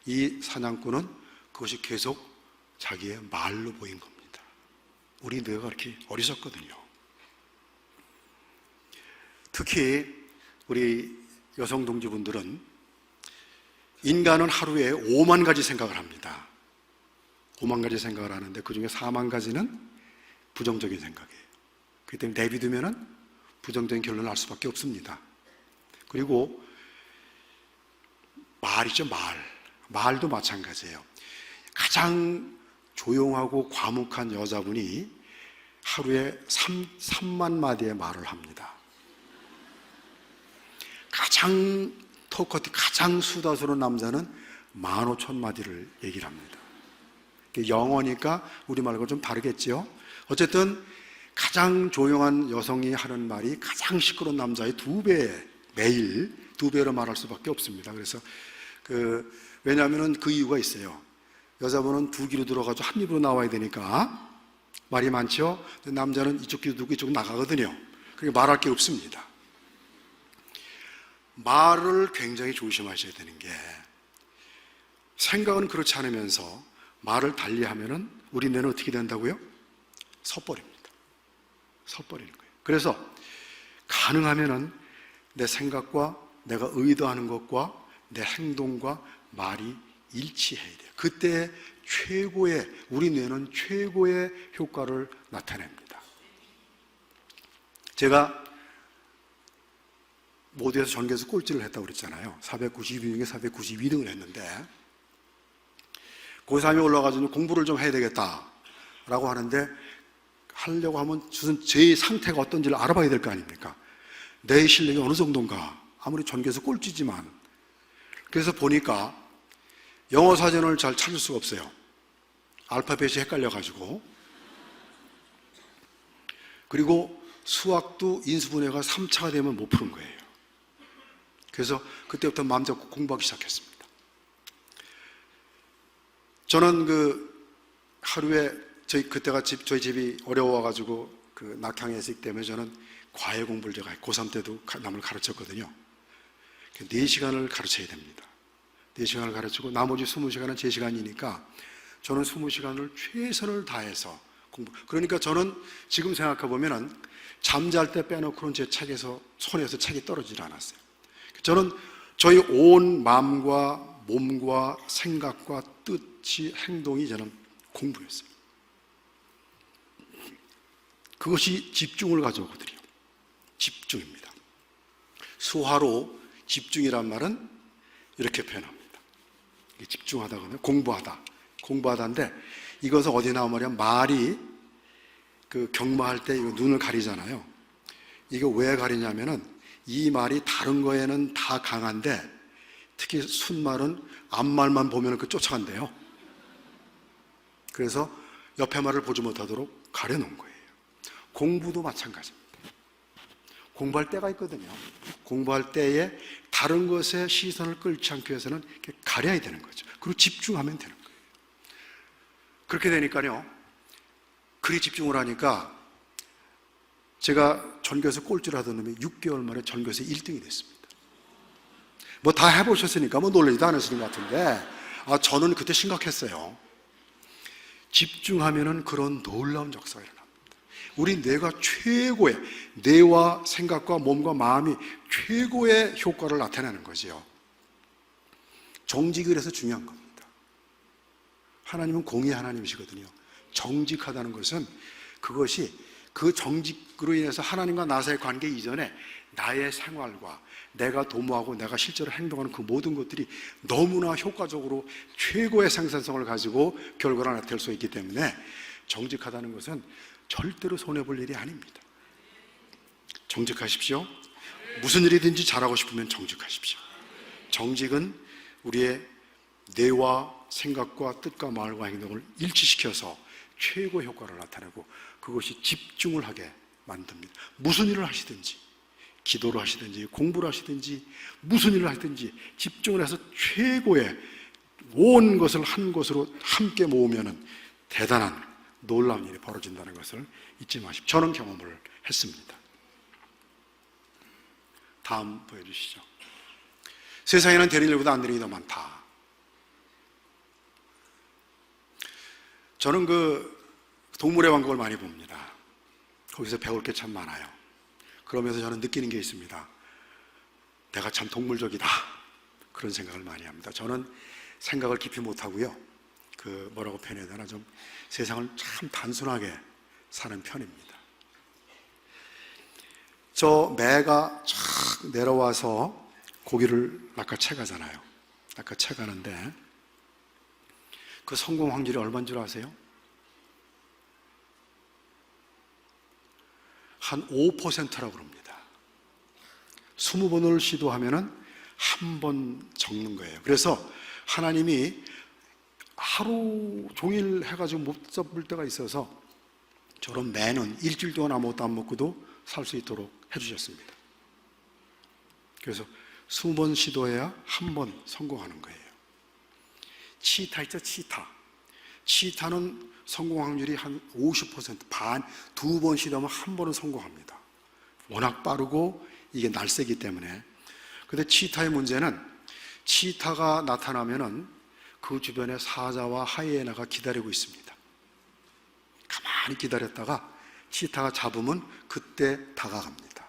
[SPEAKER 1] 이 사냥꾼은 그것이 계속 자기의 말로 보인 겁니다. 우리 뇌가 그렇게 어리석거든요. 특히 우리 여성 동지분들은 인간은 하루에 5만 가지 생각을 합니다. 5만 가지 생각을 하는데 그 중에 4만 가지는 부정적인 생각이에요. 그렇기 때문에 내비두면은 부정적인 결론을 알 수밖에 없습니다. 그리고 말이죠, 말도 마찬가지예요. 가장 조용하고 과묵한 여자분이 하루에 3만 마디의 말을 합니다. 가장 토커티, 가장 수다스러운 남자는 15,000마디를 얘기를 합니다. 영어니까 우리말과 좀 다르겠죠. 어쨌든 가장 조용한 여성이 하는 말이 가장 시끄러운 남자의 2배, 매일 2배로 말할 수밖에 없습니다. 그래서 왜냐하면 그 이유가 있어요. 여자분은 2귀로 들어가서 한 입으로 나와야 되니까 말이 많죠. 남자는 이쪽 귀로 들고 이쪽 나가거든요. 그러니까 말할 게 없습니다. 말을 굉장히 조심하셔야 되는 게, 생각은 그렇지 않으면서 말을 달리하면은 우리 뇌는 어떻게 된다고요? 섣버립니다. 섣버리는 거예요. 그래서 가능하면은 내 생각과 내가 의도하는 것과 내 행동과 말이 일치해야 돼요. 그때 우리 뇌는 최고의 효과를 나타냅니다. 제가 모두에서 전교에서 꼴찌를 했다고 그랬잖아요. 492 중에 492등을 했는데 고3에 올라가서 공부를 좀 해야 되겠다라고 하는데, 하려고 하면 제 상태가 어떤지를 알아봐야 될 거 아닙니까? 내 실력이 어느 정도인가, 아무리 전교에서 꼴찌지만. 그래서 보니까 영어 사전을 잘 찾을 수가 없어요. 알파벳이 헷갈려가지고. 그리고 수학도 인수분해가 3차가 되면 못 푸는 거예요. 그래서 그때부터 마음 잡고 공부하기 시작했습니다. 저는 하루에 그때가 저희 집이 어려워가지고 낙향에 있기 때문에 저는 과외 공부를 제가 고3 때도 남을 가르쳤거든요. 4시간을 가르쳐야 됩니다. 4시간을 가르치고 나머지 20시간은 제 시간이니까 저는 20시간을 최선을 다해서 그러니까 저는 지금 생각해보면 잠잘 때 빼놓고는 제 손에서 책이 떨어지지 않았어요. 저는 저희 온 마음과 몸과 생각과 뜻이, 행동이 저는 공부였어요. 그것이 집중을 가져오거든요. 집중입니다. 수화로 집중이란 말은 이렇게 표현합니다. 집중하다거든요. 공부하다인데, 이것은 어디 나온 말이야? 말이 경마할 때 이거 눈을 가리잖아요. 이거 왜 가리냐면은 이 말이 다른 거에는 다 강한데 특히 순말은 앞말만 보면 쫓아간대요. 그래서 옆에 말을 보지 못하도록 가려놓은 거예요. 공부도 마찬가지입니다. 공부할 때가 있거든요. 공부할 때에 다른 것에 시선을 끌지 않기 위해서는 이렇게 가려야 되는 거죠. 그리고 집중하면 되는 거예요. 그렇게 되니까요, 그리 집중을 하니까 제가 전교에서 꼴찌를 하던 놈이 6개월 만에 전교에서 1등이 됐습니다. 뭐 다 해보셨으니까 뭐 놀라지도 않으시는 것 같은데, 저는 그때 심각했어요. 집중하면은 그런 놀라운 역사가 일어납니다. 우리 뇌가 최고의, 뇌와 생각과 몸과 마음이 최고의 효과를 나타내는 거지요. 정직이 그래서 중요한 겁니다. 하나님은 공의 하나님이시거든요. 정직하다는 것은 그것이 그 정직으로 인해서 하나님과 나 사이의 관계 이전에 나의 생활과 내가 도모하고 내가 실제로 행동하는 그 모든 것들이 너무나 효과적으로 최고의 생산성을 가지고 결과를 나타낼 수 있기 때문에 정직하다는 것은 절대로 손해볼 일이 아닙니다. 정직하십시오. 무슨 일이든지 잘하고 싶으면 정직하십시오. 정직은 우리의 뇌와 생각과 뜻과 말과 행동을 일치시켜서 최고 효과를 나타내고 그것이 집중을 하게 만듭니다. 무슨 일을 하시든지, 기도를 하시든지 공부를 하시든지 무슨 일을 하든지 집중을 해서 최고의 온 것을 한 곳으로 함께 모으면 대단한 놀라운 일이 벌어진다는 것을 잊지 마십시오. 저는 경험을 했습니다. 다음 보여주시죠. 세상에는 되는 일보다 안 되는 일이 더 많다. 저는 동물의 왕국을 많이 봅니다. 거기서 배울 게 참 많아요. 그러면서 저는 느끼는 게 있습니다. 내가 참 동물적이다. 그런 생각을 많이 합니다. 저는 생각을 깊이 못하고요. 뭐라고 표현해야 되나, 좀 세상을 참 단순하게 사는 편입니다. 저 매가 쫙 내려와서 고기를 낚아채가잖아요. 낚아채가는데 그 성공 확률이 얼마인 줄 아세요? 한 5%라고 그럽니다. 20번을 시도하면은 한 번 적는 거예요. 그래서 하나님이 하루 종일 해가지고 못 잡을 때가 있어서 저런 매는 일주일 동안 아무것도 안 먹고도 살 수 있도록 해주셨습니다. 그래서 20번 시도해야 한 번 성공하는 거예요. 치타 있죠, 치타. 치타는 성공 확률이 한 50%, 반, 2번 시도하면 한 번은 성공합니다. 워낙 빠르고 이게 날쌔기 때문에. 근데 치타의 문제는 치타가 나타나면은 그 주변에 사자와 하이에나가 기다리고 있습니다. 가만히 기다렸다가 치타가 잡으면 그때 다가갑니다.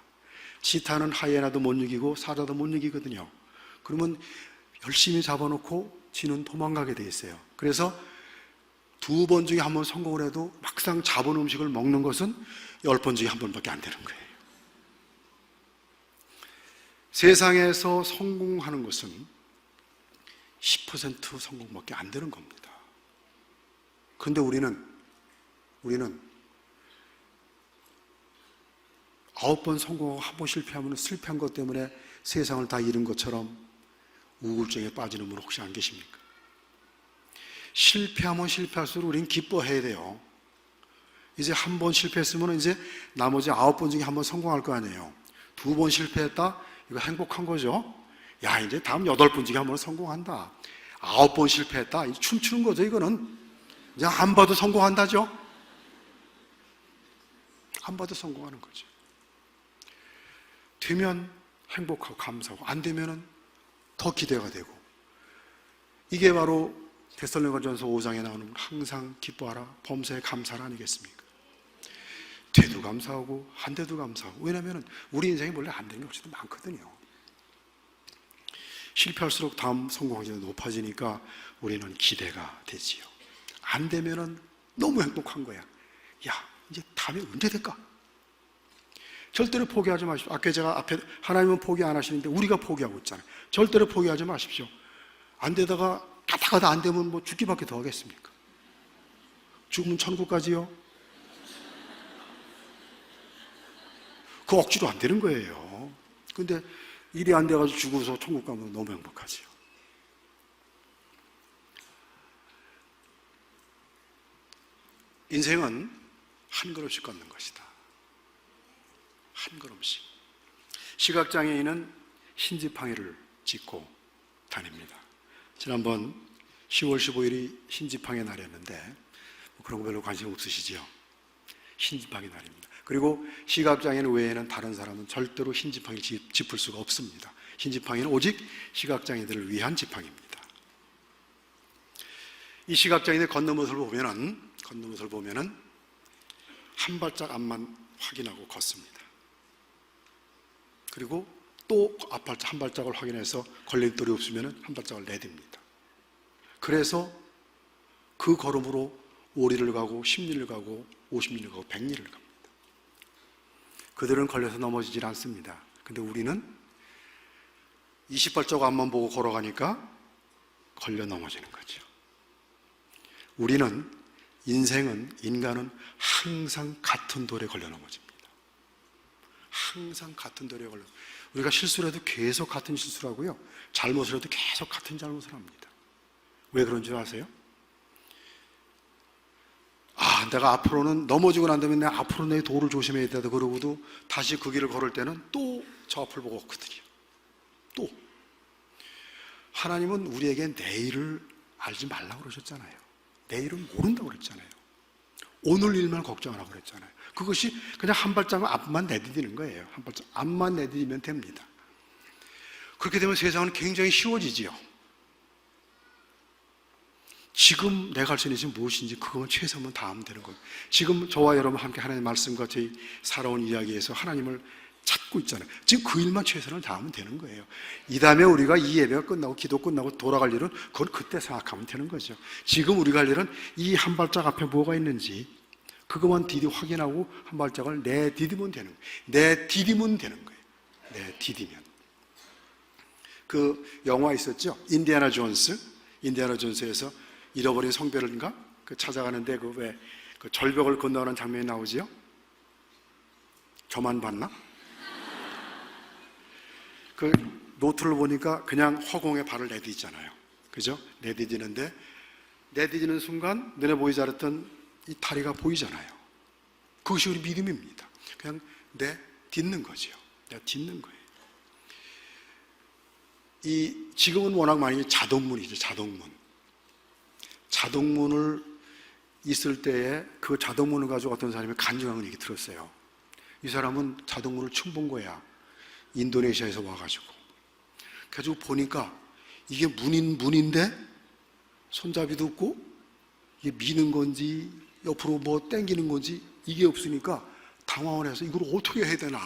[SPEAKER 1] 치타는 하이에나도 못 이기고 사자도 못 이기거든요. 그러면 열심히 잡아놓고 지는 도망가게 돼 있어요. 그래서 2번 중에 한 번 성공을 해도 막상 잡은 음식을 먹는 것은 10번 중에 한 번밖에 안 되는 거예요. 세상에서 성공하는 것은 10% 성공밖에 안 되는 겁니다. 그런데 우리는 9번 성공하고 한 번 실패하면 실패한 것 때문에 세상을 다 잃은 것처럼 우울증에 빠지는 분 혹시 안 계십니까? 실패하면 실패할수록 우리는 기뻐해야 돼요. 이제 한 번 실패했으면 이제 나머지 9번 중에 한 번 성공할 거 아니에요. 2번 실패했다? 이거 행복한 거죠? 야, 이제 다음 8번 중에 한 번 성공한다. 9번 실패했다? 이제 춤추는 거죠, 이거는. 이제 안 봐도 성공한다죠? 안 봐도 성공하는 거죠. 되면 행복하고 감사하고, 안 되면은 더 기대가 되고. 이게 바로 데살로니가전서 5장에 나오는 항상 기뻐하라, 범사에 감사라 아니겠습니까? 돼도 감사하고 안 돼도 감사하고. 왜냐하면 우리 인생에 원래 안 되는 게 훨씬 많거든요. 실패할수록 다음 성공 확률이 높아지니까 우리는 기대가 되지요. 안 되면은 너무 행복한 거야. 야, 이제 다음에 언제 될까? 절대로 포기하지 마십시오. 아까 제가 앞에 하나님은 포기 안 하시는데 우리가 포기하고 있잖아요. 절대로 포기하지 마십시오. 안 되다가 가다가다 안 되면 뭐 죽기밖에 더 하겠습니까? 죽으면 천국 가지요? 그 억지로 안 되는 거예요. 근데 일이 안 돼가지고 죽어서 천국 가면 너무 행복하지요. 인생은 한 걸음씩 걷는 것이다. 한 걸음씩. 시각장애인은 흰지팡이를 짚고 다닙니다. 지난번 10월 15일이 신지팡의 날이었는데 그런 거 별로 관심 없으시죠? 신지팡의 날입니다. 그리고 시각장애인 외에는 다른 사람은 절대로 신지팡이를 짚을 수가 없습니다. 신지팡이는 오직 시각장애인들을 위한 지팡이입니다. 이 시각장애인의 걷는 모습을 보면은 한 발짝 앞만 확인하고 걷습니다. 그리고 또 한 발짝을 확인해서 걸림돌이 없으면 한 발짝을 내딛니다. 그래서 그 걸음으로 5리를 가고 10리를 가고 50리를 가고 100리를 갑니다. 그들은 걸려서 넘어지질 않습니다. 근데 우리는 20발자국 앞만 보고 걸어가니까 걸려 넘어지는 거죠. 인간은 항상 같은 돌에 걸려 넘어집니다. 항상 같은 돌에 걸려. 우리가 실수를 해도 계속 같은 실수를 하고요, 잘못을 해도 계속 같은 잘못을 합니다. 왜 그런 줄 아세요? 내가 앞으로는 넘어지고 난 다음에 내가 앞으로 내 도를 조심해야 된다 그러고도 다시 그 길을 걸을 때는 또 저 앞을 보고 걷거든요. 또 하나님은 우리에게 내일을 알지 말라고 그러셨잖아요. 내일은 모른다고 그랬잖아요. 오늘 일만 걱정하라고 그랬잖아요. 그것이 그냥 한 발짝 앞만 내디디는 거예요. 한 발짝 앞만 내디디면 됩니다. 그렇게 되면 세상은 굉장히 쉬워지지요. 지금 내가 할 수 있는 것이 무엇인지 그것만 최선만 다하면 되는 거예요. 지금 저와 여러분 함께 하나님의 말씀과 저희 살아온 이야기에서 하나님을 찾고 있잖아요. 지금 그 일만 최선을 다하면 되는 거예요. 이 다음에 우리가 이 예배가 끝나고 기도 끝나고 돌아갈 일은 그건 그때 생각하면 되는 거죠. 지금 우리가 할 일은 이 한 발짝 앞에 뭐가 있는지 그것만 확인하고 한 발짝을 내디디면 되는 거예요. 내디디면 되는 거예요. 내디디면. 그 영화 있었죠? 인디아나 존스에서 잃어버린 성별인가? 찾아가는데 그 절벽을 건너가는 장면이 나오지요? 저만 봤나? 그 노트를 보니까 그냥 허공에 발을 내디디잖아요. 그죠? 내디디는 순간 눈에 보이지 않았던 이 다리가 보이잖아요. 그것이 우리 믿음입니다. 그냥 내딛는 거죠. 내딛는 거예요. 지금은 워낙 많이 자동문이죠. 자동문을 있을 때에 그 자동문을 가지고 어떤 사람이 간증하는 얘기 들었어요. 이 사람은 자동문을 처음 본 거야. 인도네시아에서 와가지고. 그래가지고 보니까 이게 문인데 손잡이도 없고 이게 미는 건지 옆으로 뭐 당기는 건지 이게 없으니까 당황을 해서 이걸 어떻게 해야 되나.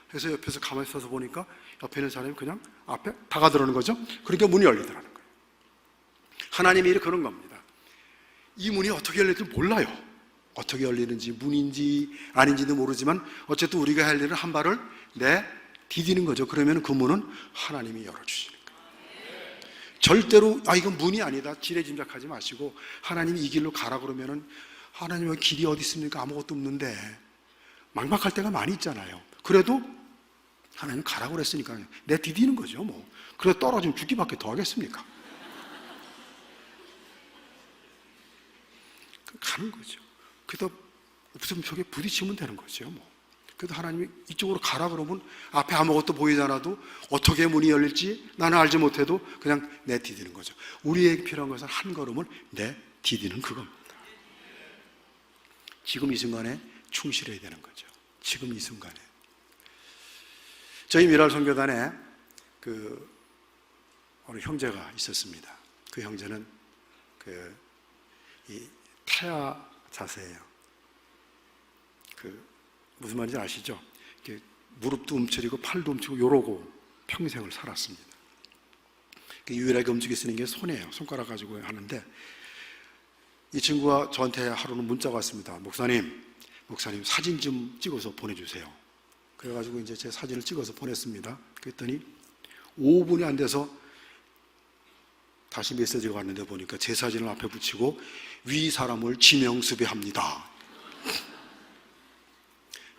[SPEAKER 1] 그래서 옆에서 가만히 서서 보니까 옆에 있는 사람이 그냥 앞에 다가들어오는 거죠. 그러니까 문이 열리더라는 거예요. 하나님의 일이 그런 겁니다. 이 문이 어떻게 열릴지 몰라요. 어떻게 열리는지 문인지 아닌지도 모르지만 어쨌든 우리가 할 일은 한 발을 디디는 거죠. 그러면 그 문은 하나님이 열어주시는 거예요. 절대로 이건 문이 아니다 지레짐작하지 마시고 하나님이 이 길로 가라 그러면은 하나님의 길이 어디 있습니까? 아무것도 없는데 막막할 때가 많이 있잖아요. 그래도 하나님 가라고 그랬으니까 디디는 거죠. 그래서 떨어지면 죽기밖에 더 하겠습니까? 가는 거죠. 그래서 없으면 벽에 부딪히면 되는 거죠. 그래도 하나님이 이쪽으로 가라 그러면 앞에 아무것도 보이지 않아도 어떻게 문이 열릴지 나는 알지 못해도 그냥 디디는 거죠. 우리에게 필요한 것은 한 걸음을 디디는 그겁니다. 지금 이 순간에 충실해야 되는 거죠. 지금 이 순간에. 저희 미랄 선교단에 어느 형제가 있었습니다. 그 형제는 이 태아 자세예요. 무슨 말인지 아시죠? 무릎도 움츠리고 팔도 움츠리고 요러고 평생을 살았습니다. 유일하게 움직일 수 있는 게 손이에요. 손가락 가지고 하는데 이 친구가 저한테 하루는 문자가 왔습니다. 목사님 사진 좀 찍어서 보내주세요. 그래가지고 이제 제 사진을 찍어서 보냈습니다. 그랬더니 5분이 안 돼서 다시 메시지가 왔는데 보니까 제 사진을 앞에 붙이고 위 사람을 지명수배합니다.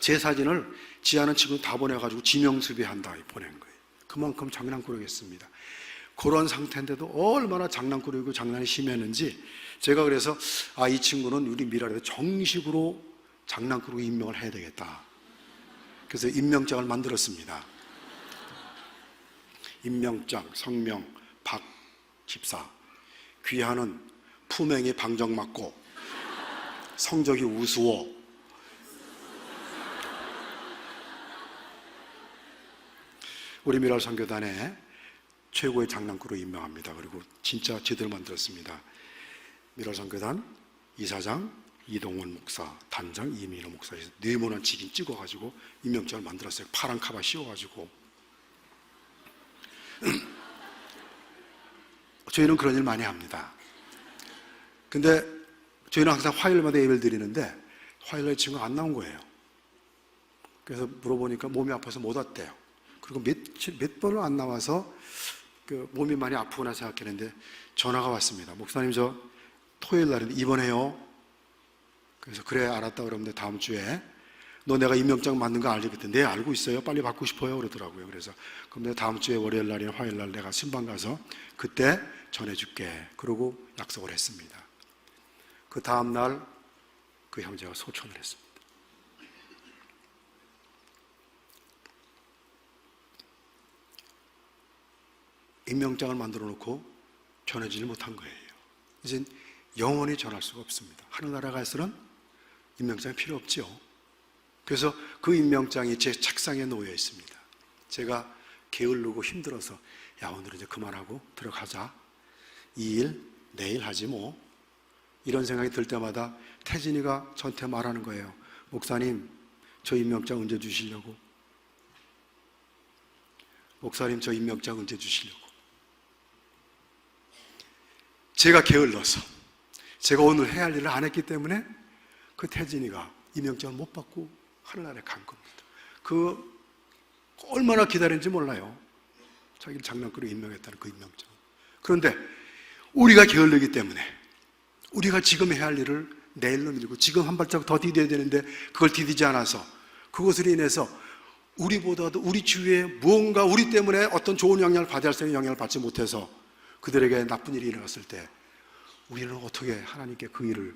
[SPEAKER 1] 제 사진을 지하는 친구 다 보내가지고 지명수배한다 보낸 거예요. 그만큼 장난꾸러기였습니다. 그런 상태인데도 얼마나 장난꾸러기고 장난이 심했는지 제가 그래서 이 친구는 우리 미랄에서 정식으로 장난꾸러기 임명을 해야 되겠다. 그래서 임명장을 만들었습니다. 임명장, 성명, 집사. 귀하는 품행이 방정맞고 성적이 우수워. 우리 미랄 선교단의 최고의 장난꾸로 임명합니다. 그리고 진짜 제대로 만들었습니다. 미랄 선교단 이사장 이동원 목사, 단장 이민호 목사, 네모난 직인 찍어가지고 임명장을 만들었어요. 파란 카바 씌워가지고. 저희는 그런 일 많이 합니다. 근데 저희는 항상 화요일마다 예배를 드리는데 화요일에 친구가 안 나온 거예요. 그래서 물어보니까 몸이 아파서 못 왔대요. 그리고 몇 번을 안 나와서 몸이 많이 아프구나 생각했는데 전화가 왔습니다. 목사님, 저 토요일 날인데 입원해요. 그래서 그래, 알았다. 그러는데 다음 주에 너 내가 임명장 맞는 거 알지? 그때 네, 알고 있어요. 빨리 받고 싶어요. 그러더라고요. 그래서 그럼 내가 다음 주에 월요일 날이나 화요일 날 내가 신방 가서 그때 전해줄게. 그러고 약속을 했습니다. 그 다음 날 그 형제가 소천을 했습니다. 임명장을 만들어 놓고 전해지지 못한 거예요. 이제 영원히 전할 수가 없습니다. 하늘나라 가서는 임명장이 필요 없죠. 그래서 그 임명장이 제 책상에 놓여 있습니다. 제가 게으르고 힘들어서 야, 오늘은 이제 그만하고 들어가자. 이 일 내일 하지 뭐. 이런 생각이 들 때마다 태진이가 저한테 말하는 거예요. 목사님, 저 임명장 언제 주시려고? 목사님, 저 임명장 언제 주시려고? 제가 게을러서 제가 오늘 해야 할 일을 안 했기 때문에 그 태진이가 임명장을 못 받고 하늘나라에 간 겁니다. 그 얼마나 기다렸는지 몰라요. 자기를 장난꾸러 임명했다는 그 임명장. 그런데 우리가 게을르기 때문에 우리가 지금 해야 할 일을 내일로 미루고 지금 한 발자국 더 디뎌야 되는데 그걸 디디지 않아서 그것으로 인해서 우리보다도 우리 주위에 무언가 우리 때문에 어떤 좋은 영향을 받아야 할 수 있는 영향을 받지 못해서 그들에게 나쁜 일이 일어났을 때 우리는 어떻게 하나님께 그 일을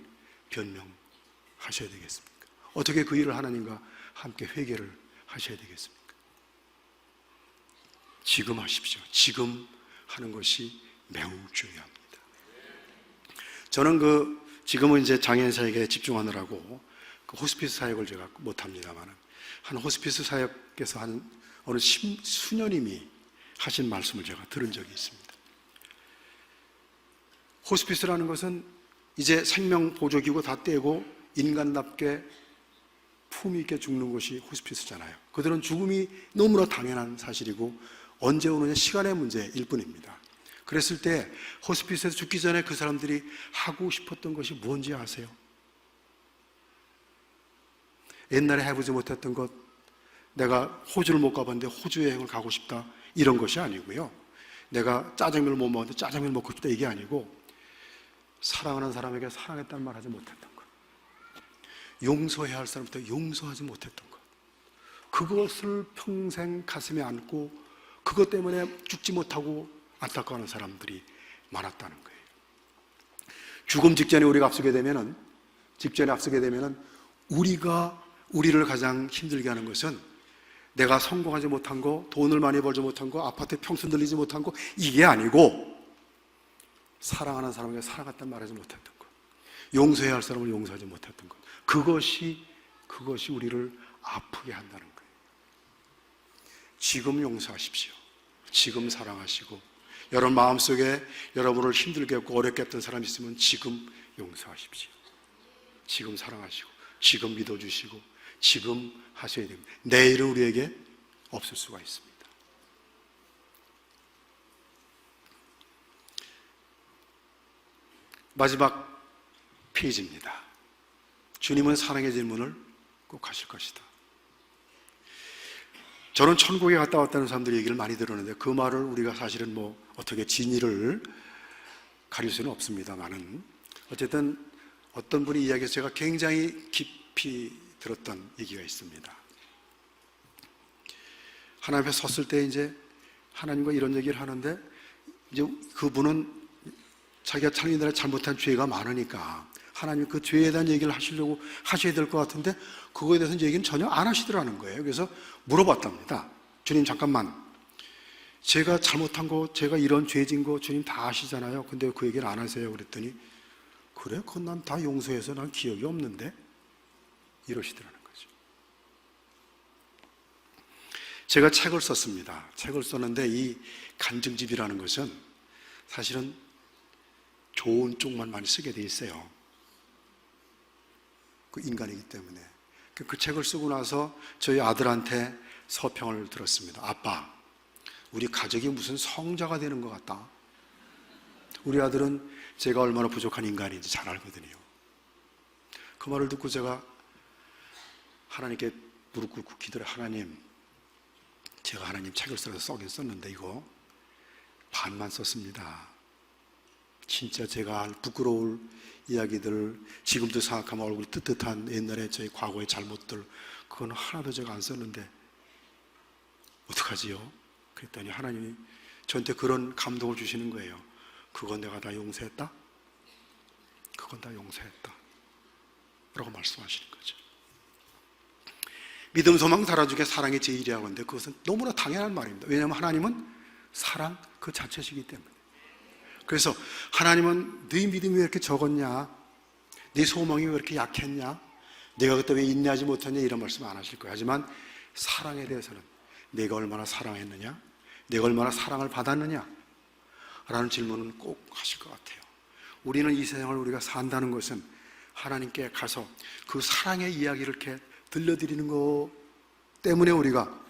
[SPEAKER 1] 변명하셔야 되겠습니까? 어떻게 그 일을 하나님과 함께 회개를 하셔야 되겠습니까? 지금 하십시오. 지금 하는 것이 매우 중요합니다. 저는 지금은 이제 장애인 사역에 집중하느라고 그 호스피스 사역을 제가 못합니다만 한 호스피스 사역께서 한 어느 수년님이 하신 말씀을 제가 들은 적이 있습니다. 호스피스라는 것은 이제 생명 보조기구 다 떼고 인간답게 품위 있게 죽는 것이 호스피스잖아요. 그들은 죽음이 너무나 당연한 사실이고 언제 오느냐 시간의 문제일 뿐입니다. 그랬을 때 호스피스에서 죽기 전에 그 사람들이 하고 싶었던 것이 뭔지 아세요? 옛날에 해보지 못했던 것, 내가 호주를 못 가봤는데 호주 여행을 가고 싶다, 이런 것이 아니고요. 내가 짜장면을 못 먹었는데 짜장면을 먹고 싶다, 이게 아니고 사랑하는 사람에게 사랑했다는 말 하지 못했던 것, 용서해야 할 사람부터 용서하지 못했던 것, 그것을 평생 가슴에 안고 그것 때문에 죽지 못하고 안타까워하는 사람들이 많았다는 거예요. 죽음 직전에 우리가 앞서게 되면은 우리를 가장 힘들게 하는 것은 내가 성공하지 못한 거, 돈을 많이 벌지 못한 거, 아파트에 평수 늘리지 못한 거, 이게 아니고 사랑하는 사람에게 사랑했다는 말하지 못했던 것, 용서해야 할 사람을 용서하지 못했던 것, 그것이 우리를 아프게 한다는 거예요. 지금 용서하십시오. 지금 사랑하시고, 여러분 마음속에 여러분을 힘들게 했고 어렵게 했던 사람이 있으면 지금 용서하십시오. 지금 사랑하시고, 지금 믿어주시고, 지금 하셔야 됩니다. 내일은 우리에게 없을 수가 있습니다. 마지막 페이지입니다. 주님은 사랑의 질문을 꼭 하실 것이다. 저는 천국에 갔다 왔다는 사람들의 얘기를 많이 들었는데 그 말을 우리가 사실은 어떻게 진위를 가릴 수는 없습니다만은 어쨌든 어떤 분이 이야기해서 제가 굉장히 깊이 들었던 얘기가 있습니다. 하나님 앞에 섰을 때 이제 하나님과 이런 얘기를 하는데 이제 그분은 자기가 창인들의 잘못한 죄가 많으니까 하나님 그 죄에 대한 얘기를 하시려고 하셔야 될 것 같은데 그거에 대해서 얘기는 전혀 안 하시더라는 거예요. 그래서 물어봤답니다. 주님 잠깐만, 제가 잘못한 거, 제가 이런 죄진 거 주님 다 아시잖아요. 근데 그 얘기를 안 하세요. 그랬더니 그래? 그건 난 다 용서해서 난 기억이 없는데? 이러시더라는 거죠. 제가 책을 썼습니다. 책을 썼는데 이 간증집이라는 것은 사실은 좋은 쪽만 많이 쓰게 돼 있어요. 그 인간이기 때문에. 그 책을 쓰고 나서 저희 아들한테 서평을 들었습니다. 아빠, 우리 가족이 무슨 성자가 되는 것 같다. 우리 아들은 제가 얼마나 부족한 인간인지 잘 알거든요. 그 말을 듣고 제가 하나님께 무릎 꿇고 기도를, 하나님, 제가 하나님 책을 써서 써긴 썼는데 이거 반만 썼습니다. 진짜 제가 부끄러울 이야기들, 지금도 생각하면 얼굴이 뜨뜻한 옛날에 저희 과거의 잘못들, 그건 하나도 제가 안 썼는데 어떡하지요? 그랬더니 하나님이 저한테 그런 감동을 주시는 거예요. 그건 내가 다 용서했다? 그건 다 용서했다 라고 말씀하시는 거죠. 믿음, 소망, 살아주게 사랑이 제1이라고 하는데 그것은 너무나 당연한 말입니다. 왜냐하면 하나님은 사랑 그 자체시기 때문에. 그래서 하나님은 네 믿음이 왜 이렇게 적었냐, 네 소망이 왜 이렇게 약했냐, 내가 그때 왜 인내하지 못했냐, 이런 말씀 안 하실 거예요. 하지만 사랑에 대해서는 내가 얼마나 사랑했느냐, 내가 얼마나 사랑을 받았느냐 라는 질문은 꼭 하실 것 같아요. 우리는 이 세상을 우리가 산다는 것은 하나님께 가서 그 사랑의 이야기를 이렇게 들려드리는 것 때문에 우리가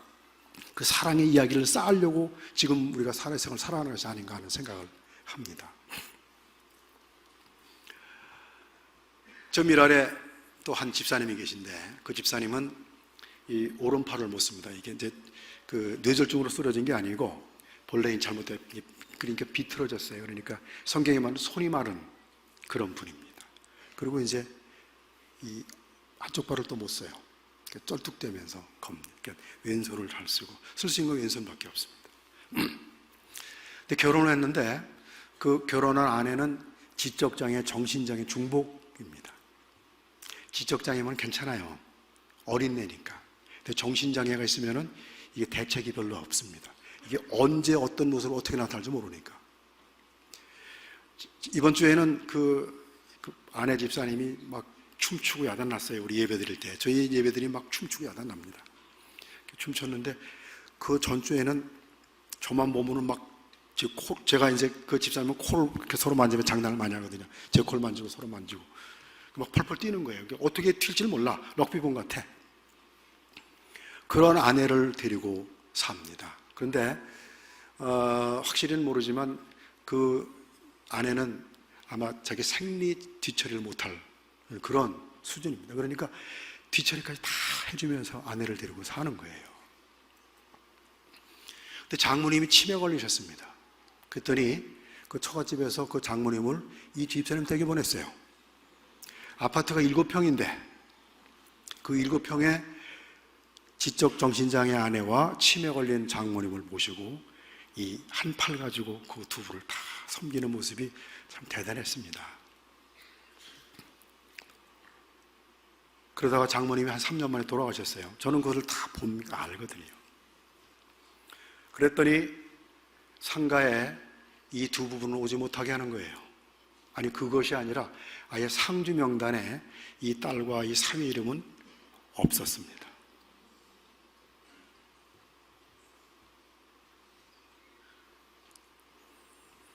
[SPEAKER 1] 그 사랑의 이야기를 쌓으려고 지금 우리가 세상을 살아가는 것이 아닌가 하는 생각을 합니다. 저 밀알에 또 한 집사님이 계신데 그 집사님은 이 오른팔을 못 씁니다. 이게 이제 그 뇌졸중으로 쓰러진 게 아니고 본래 잘못된, 그러니까 비틀어졌어요. 그러니까 성경에 말하는 손이 마른 그런 분입니다. 그리고 이제 이 한쪽 발을 또 못 써요. 쩔뚝대면서 그러니까 왼손을 잘 쓰고 쓸 수 있는 건 왼손밖에 없습니다. 근데 결혼을 했는데 그 결혼한 아내는 지적장애, 정신장애 중복입니다. 지적장애면 괜찮아요. 어린애니까. 근데 정신장애가 있으면은 이게 대책이 별로 없습니다. 이게 언제 어떤 모습으로 어떻게 나타날지 모르니까. 이번 주에는 그 아내 집사님이 막 춤추고 야단났어요. 우리 예배 드릴 때. 저희 예배들이 막 춤추고 야단납니다. 춤췄는데 그 전주에는 저만 보면은 막 제가 이제 그 집사님은 코를 이렇게 서로 만지면 장난을 많이 하거든요. 제 코를 만지고 서로 만지고 막 펄펄 뛰는 거예요. 어떻게 튈지를 몰라. 럭비공 같아. 그런 아내를 데리고 삽니다. 그런데 확실히는 모르지만 그 아내는 아마 자기 생리 뒤처리를 못할 그런 수준입니다. 그러니까 뒤처리까지 다 해주면서 아내를 데리고 사는 거예요. 근데 장모님이 치매 걸리셨습니다. 그랬더니 그 처갓집에서 그 장모님을 이 집사님 댁에 보냈어요. 아파트가 7평인데 그 7평에 지적정신장애 아내와 치매 걸린 장모님을 모시고 이 한 팔 가지고 그 두 분을 다 섬기는 모습이 참 대단했습니다. 그러다가 장모님이 한 3년 만에 돌아가셨어요. 저는 그것을 다 봅니다. 알거든요. 그랬더니 상가에 이 두 부분을 오지 못하게 하는 거예요. 아니 그것이 아니라 아예 상주 명단에 이 딸과 이 사위 이름은 없었습니다.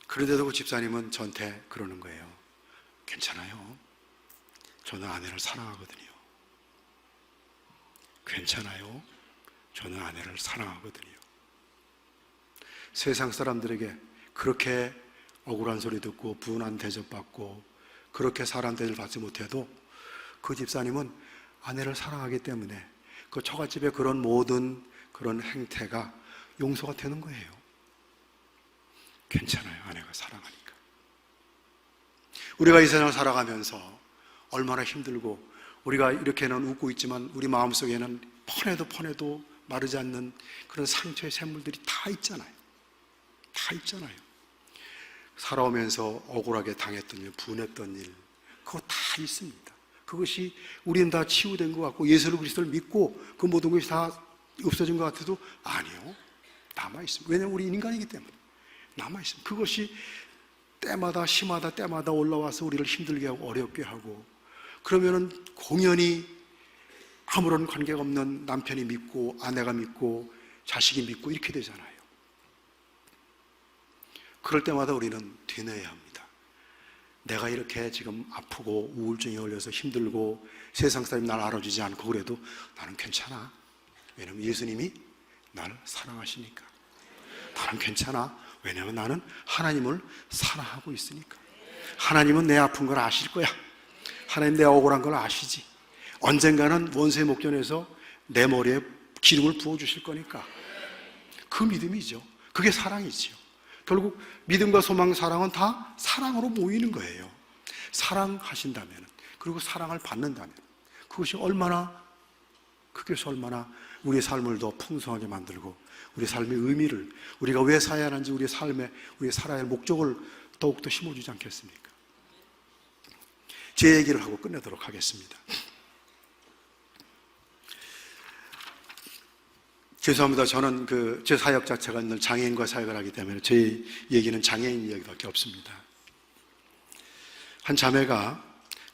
[SPEAKER 1] 그런데도 그 집사님은 저한테 그러는 거예요. 괜찮아요. 저는 아내를 사랑하거든요. 괜찮아요. 저는 아내를 사랑하거든요. 세상 사람들에게 그렇게 억울한 소리 듣고 분한 대접받고 그렇게 사람 대접을 받지 못해도 그 집사님은 아내를 사랑하기 때문에 그 처갓집의 그런 모든 그런 행태가 용서가 되는 거예요. 괜찮아요. 아내가 사랑하니까. 우리가 이 세상을 살아가면서 얼마나 힘들고 우리가 이렇게는 웃고 있지만 우리 마음속에는 펀해도 마르지 않는 그런 상처의 샘물들이 다 있잖아요. 다 있잖아요. 살아오면서 억울하게 당했던 일, 분했던 일, 그거 다 있습니다. 그것이 우리는 다 치유된 것 같고 예수 그리스도를 믿고 그 모든 것이 다 없어진 것 같아도 아니요. 남아있습니다. 왜냐하면 우리 인간이기 때문에 남아있습니다. 그것이 때마다 심하다 때마다 올라와서 우리를 힘들게 하고 어렵게 하고, 그러면은 공연히 아무런 관계가 없는 남편이 믿고 아내가 믿고 자식이 믿고 이렇게 되잖아요. 그럴 때마다 우리는 되뇌어야 합니다. 내가 이렇게 지금 아프고 우울증에 걸려서 힘들고 세상 사람이 날 알아주지 않고 그래도 나는 괜찮아. 왜냐하면 예수님이 나를 사랑하시니까. 나는 괜찮아. 왜냐하면 나는 하나님을 사랑하고 있으니까. 하나님은 내 아픈 걸 아실 거야. 하나님 내 억울한 걸 아시지. 언젠가는 원수의 목전에서 내 머리에 기름을 부어주실 거니까. 그 믿음이죠. 그게 사랑이지요. 결국 믿음과 소망, 사랑은 다 사랑으로 모이는 거예요. 사랑하신다면, 그리고 사랑을 받는다면 그것이 얼마나 우리의 삶을 더 풍성하게 만들고 우리 삶의 의미를, 우리가 왜 살아야 하는지 우리 삶에 우리 살아야 할 목적을 더욱더 심어주지 않겠습니까? 제 얘기를 하고 끝내도록 하겠습니다. 죄송합니다. 저는 제 사역 자체가 늘 장애인과 사역을 하기 때문에 제 얘기는 장애인 이야기밖에 없습니다. 한 자매가,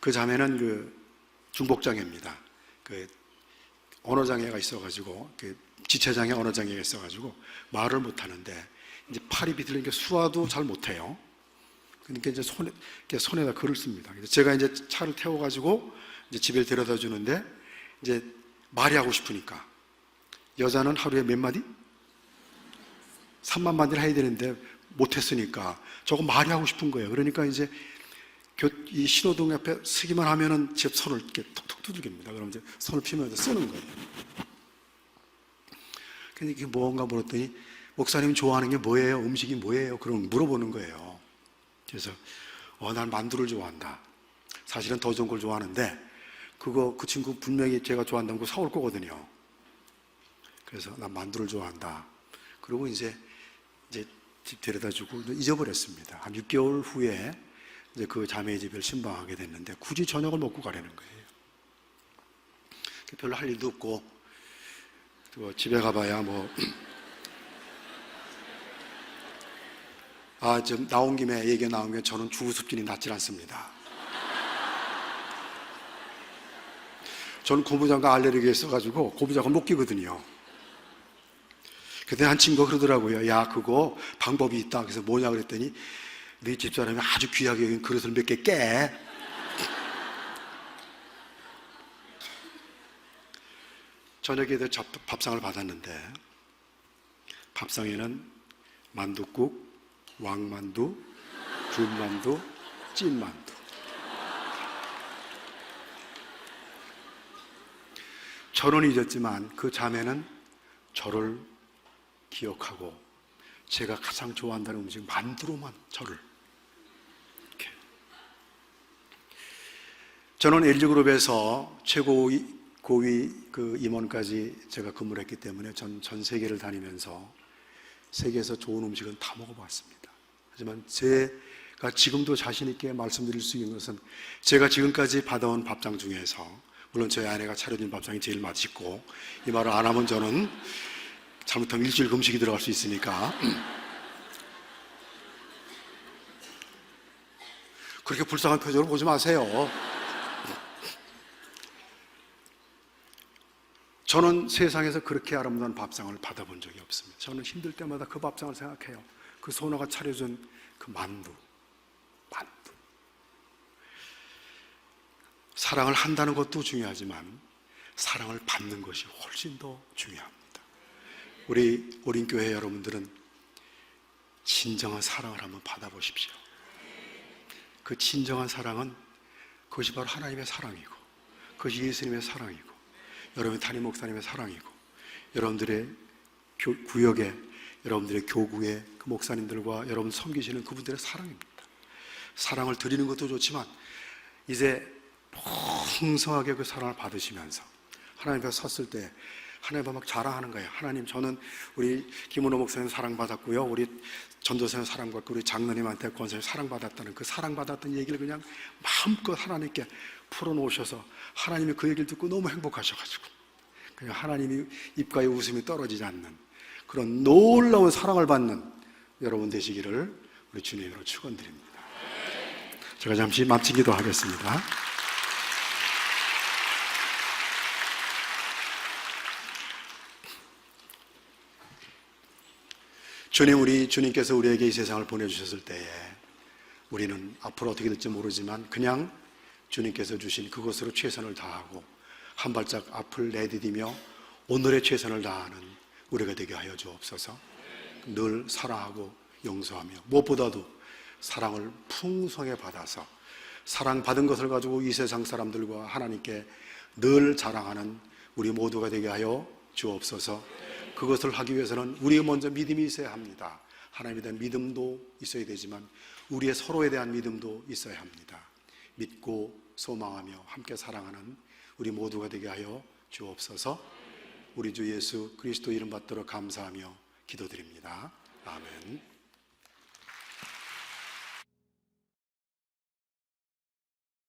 [SPEAKER 1] 그 자매는 중복장애입니다. 언어장애가 있어가지고, 지체장애, 언어장애가 있어가지고 말을 못하는데 이제 팔이 비틀리니까 수화도 잘 못해요. 그러니까 이제 손에다 글을 씁니다. 제가 이제 차를 태워가지고 이제 집에 데려다 주는데 이제 말이 하고 싶으니까, 여자는 하루에 몇 마디? 3만 마디를 해야 되는데 못했으니까 저거 말이 하고 싶은 거예요. 그러니까 이제 이 신호등 옆에 서기만 하면은 제 손을 이렇게 톡톡 두들깁니다. 그럼 이제 손을 피면서 쓰는 거예요. 근데 이게 뭔가 물었더니, 목사님 좋아하는 게 뭐예요? 음식이 뭐예요? 그럼 물어보는 거예요. 그래서 난 만두를 좋아한다. 사실은 더 좋은 걸 좋아하는데 그 친구 분명히 제가 좋아한다는 거 사올 거거든요. 그래서 난 만두를 좋아한다. 그리고 이제 집 데려다 주고 잊어버렸습니다. 한 6개월 후에 이제 그 자매의 집을 신방하게 됐는데 굳이 저녁을 먹고 가려는 거예요. 별로 할 일도 없고, 집에 가봐야 지금 나온 김에 얘기가 나온 게, 저는 주후습진이 낫질 않습니다. 저는 고무장갑 알레르기가 있어가지고 고무장갑 못 끼거든요. 그때 한 친구가 그러더라고요. 야, 그거 방법이 있다. 그래서 뭐냐 그랬더니, 네 집사람이 아주 귀하게 여긴 그릇을 몇 개 깨. 저녁에 밥상을 받았는데 밥상에는 만둣국, 왕만두, 군만두, 찐만두. 저는 잊었지만 그 자매는 저를 기억하고 제가 가장 좋아한다는 음식 만두로만 저를 이렇게. 저는 LG그룹에서 최고위 고위 임원까지 제가 근무를 했기 때문에 전 세계를 다니면서 세계에서 좋은 음식은 다 먹어봤습니다. 하지만 제가 지금도 자신 있게 말씀드릴 수 있는 것은, 제가 지금까지 받아온 밥상 중에서, 물론 저희 아내가 차려준 밥상이 제일 맛있고, 이 말을 안 하면 저는 잘못하면 일주일 금식이 들어갈 수 있으니까, 그렇게 불쌍한 표정을 보지 마세요. 저는 세상에서 그렇게 아름다운 밥상을 받아본 적이 없습니다. 저는 힘들 때마다 그 밥상을 생각해요. 그 소나가 차려준 그 만두. 사랑을 한다는 것도 중요하지만 사랑을 받는 것이 훨씬 더 중요합니다. 우리 어린 교회 여러분들은 진정한 사랑을 한번 받아보십시오. 그 진정한 사랑은, 그것이 바로 하나님의 사랑이고, 그것이 예수님의 사랑이고, 여러분의 담임 목사님의 사랑이고, 여러분들의 구역에, 여러분들의 교구에 그 목사님들과 여러분 섬기시는 그분들의 사랑입니다. 사랑을 드리는 것도 좋지만 이제 풍성하게 그 사랑을 받으시면서 하나님 앞에 섰을 때 하나님 앞에 막 자랑하는 거예요. 하나님, 저는 우리 김은호 목사님 사랑받았고요, 우리 전도사님 사랑받고, 우리 장로님한테 권사님 사랑받았다는 그 사랑받았던 얘기를 그냥 마음껏 하나님께 풀어놓으셔서 하나님이 그 얘기를 듣고 너무 행복하셔가지고 그냥 하나님이 입가에 웃음이 떨어지지 않는 그런 놀라운 사랑을 받는 여러분 되시기를 우리 주님으로 축원드립니다. 제가 잠시 마치기도 하겠습니다. 주님께서 우리에게 이 세상을 보내주셨을 때에 우리는 앞으로 어떻게 될지 모르지만 그냥 주님께서 주신 그것으로 최선을 다하고 한 발짝 앞을 내디디며 오늘의 최선을 다하는 우리가 되게 하여 주옵소서. 늘 사랑하고 용서하며 무엇보다도 사랑을 풍성하게 받아서 사랑받은 것을 가지고 이 세상 사람들과 하나님께 늘 자랑하는 우리 모두가 되게 하여 주옵소서. 그것을 하기 위해서는 우리가 먼저 믿음이 있어야 합니다. 하나님에 대한 믿음도 있어야 되지만 우리의 서로에 대한 믿음도 있어야 합니다. 믿고 소망하며 함께 사랑하는 우리 모두가 되게 하여 주옵소서. 우리 주 예수 그리스도 이름 받들어 감사하며 기도드립니다. 아멘.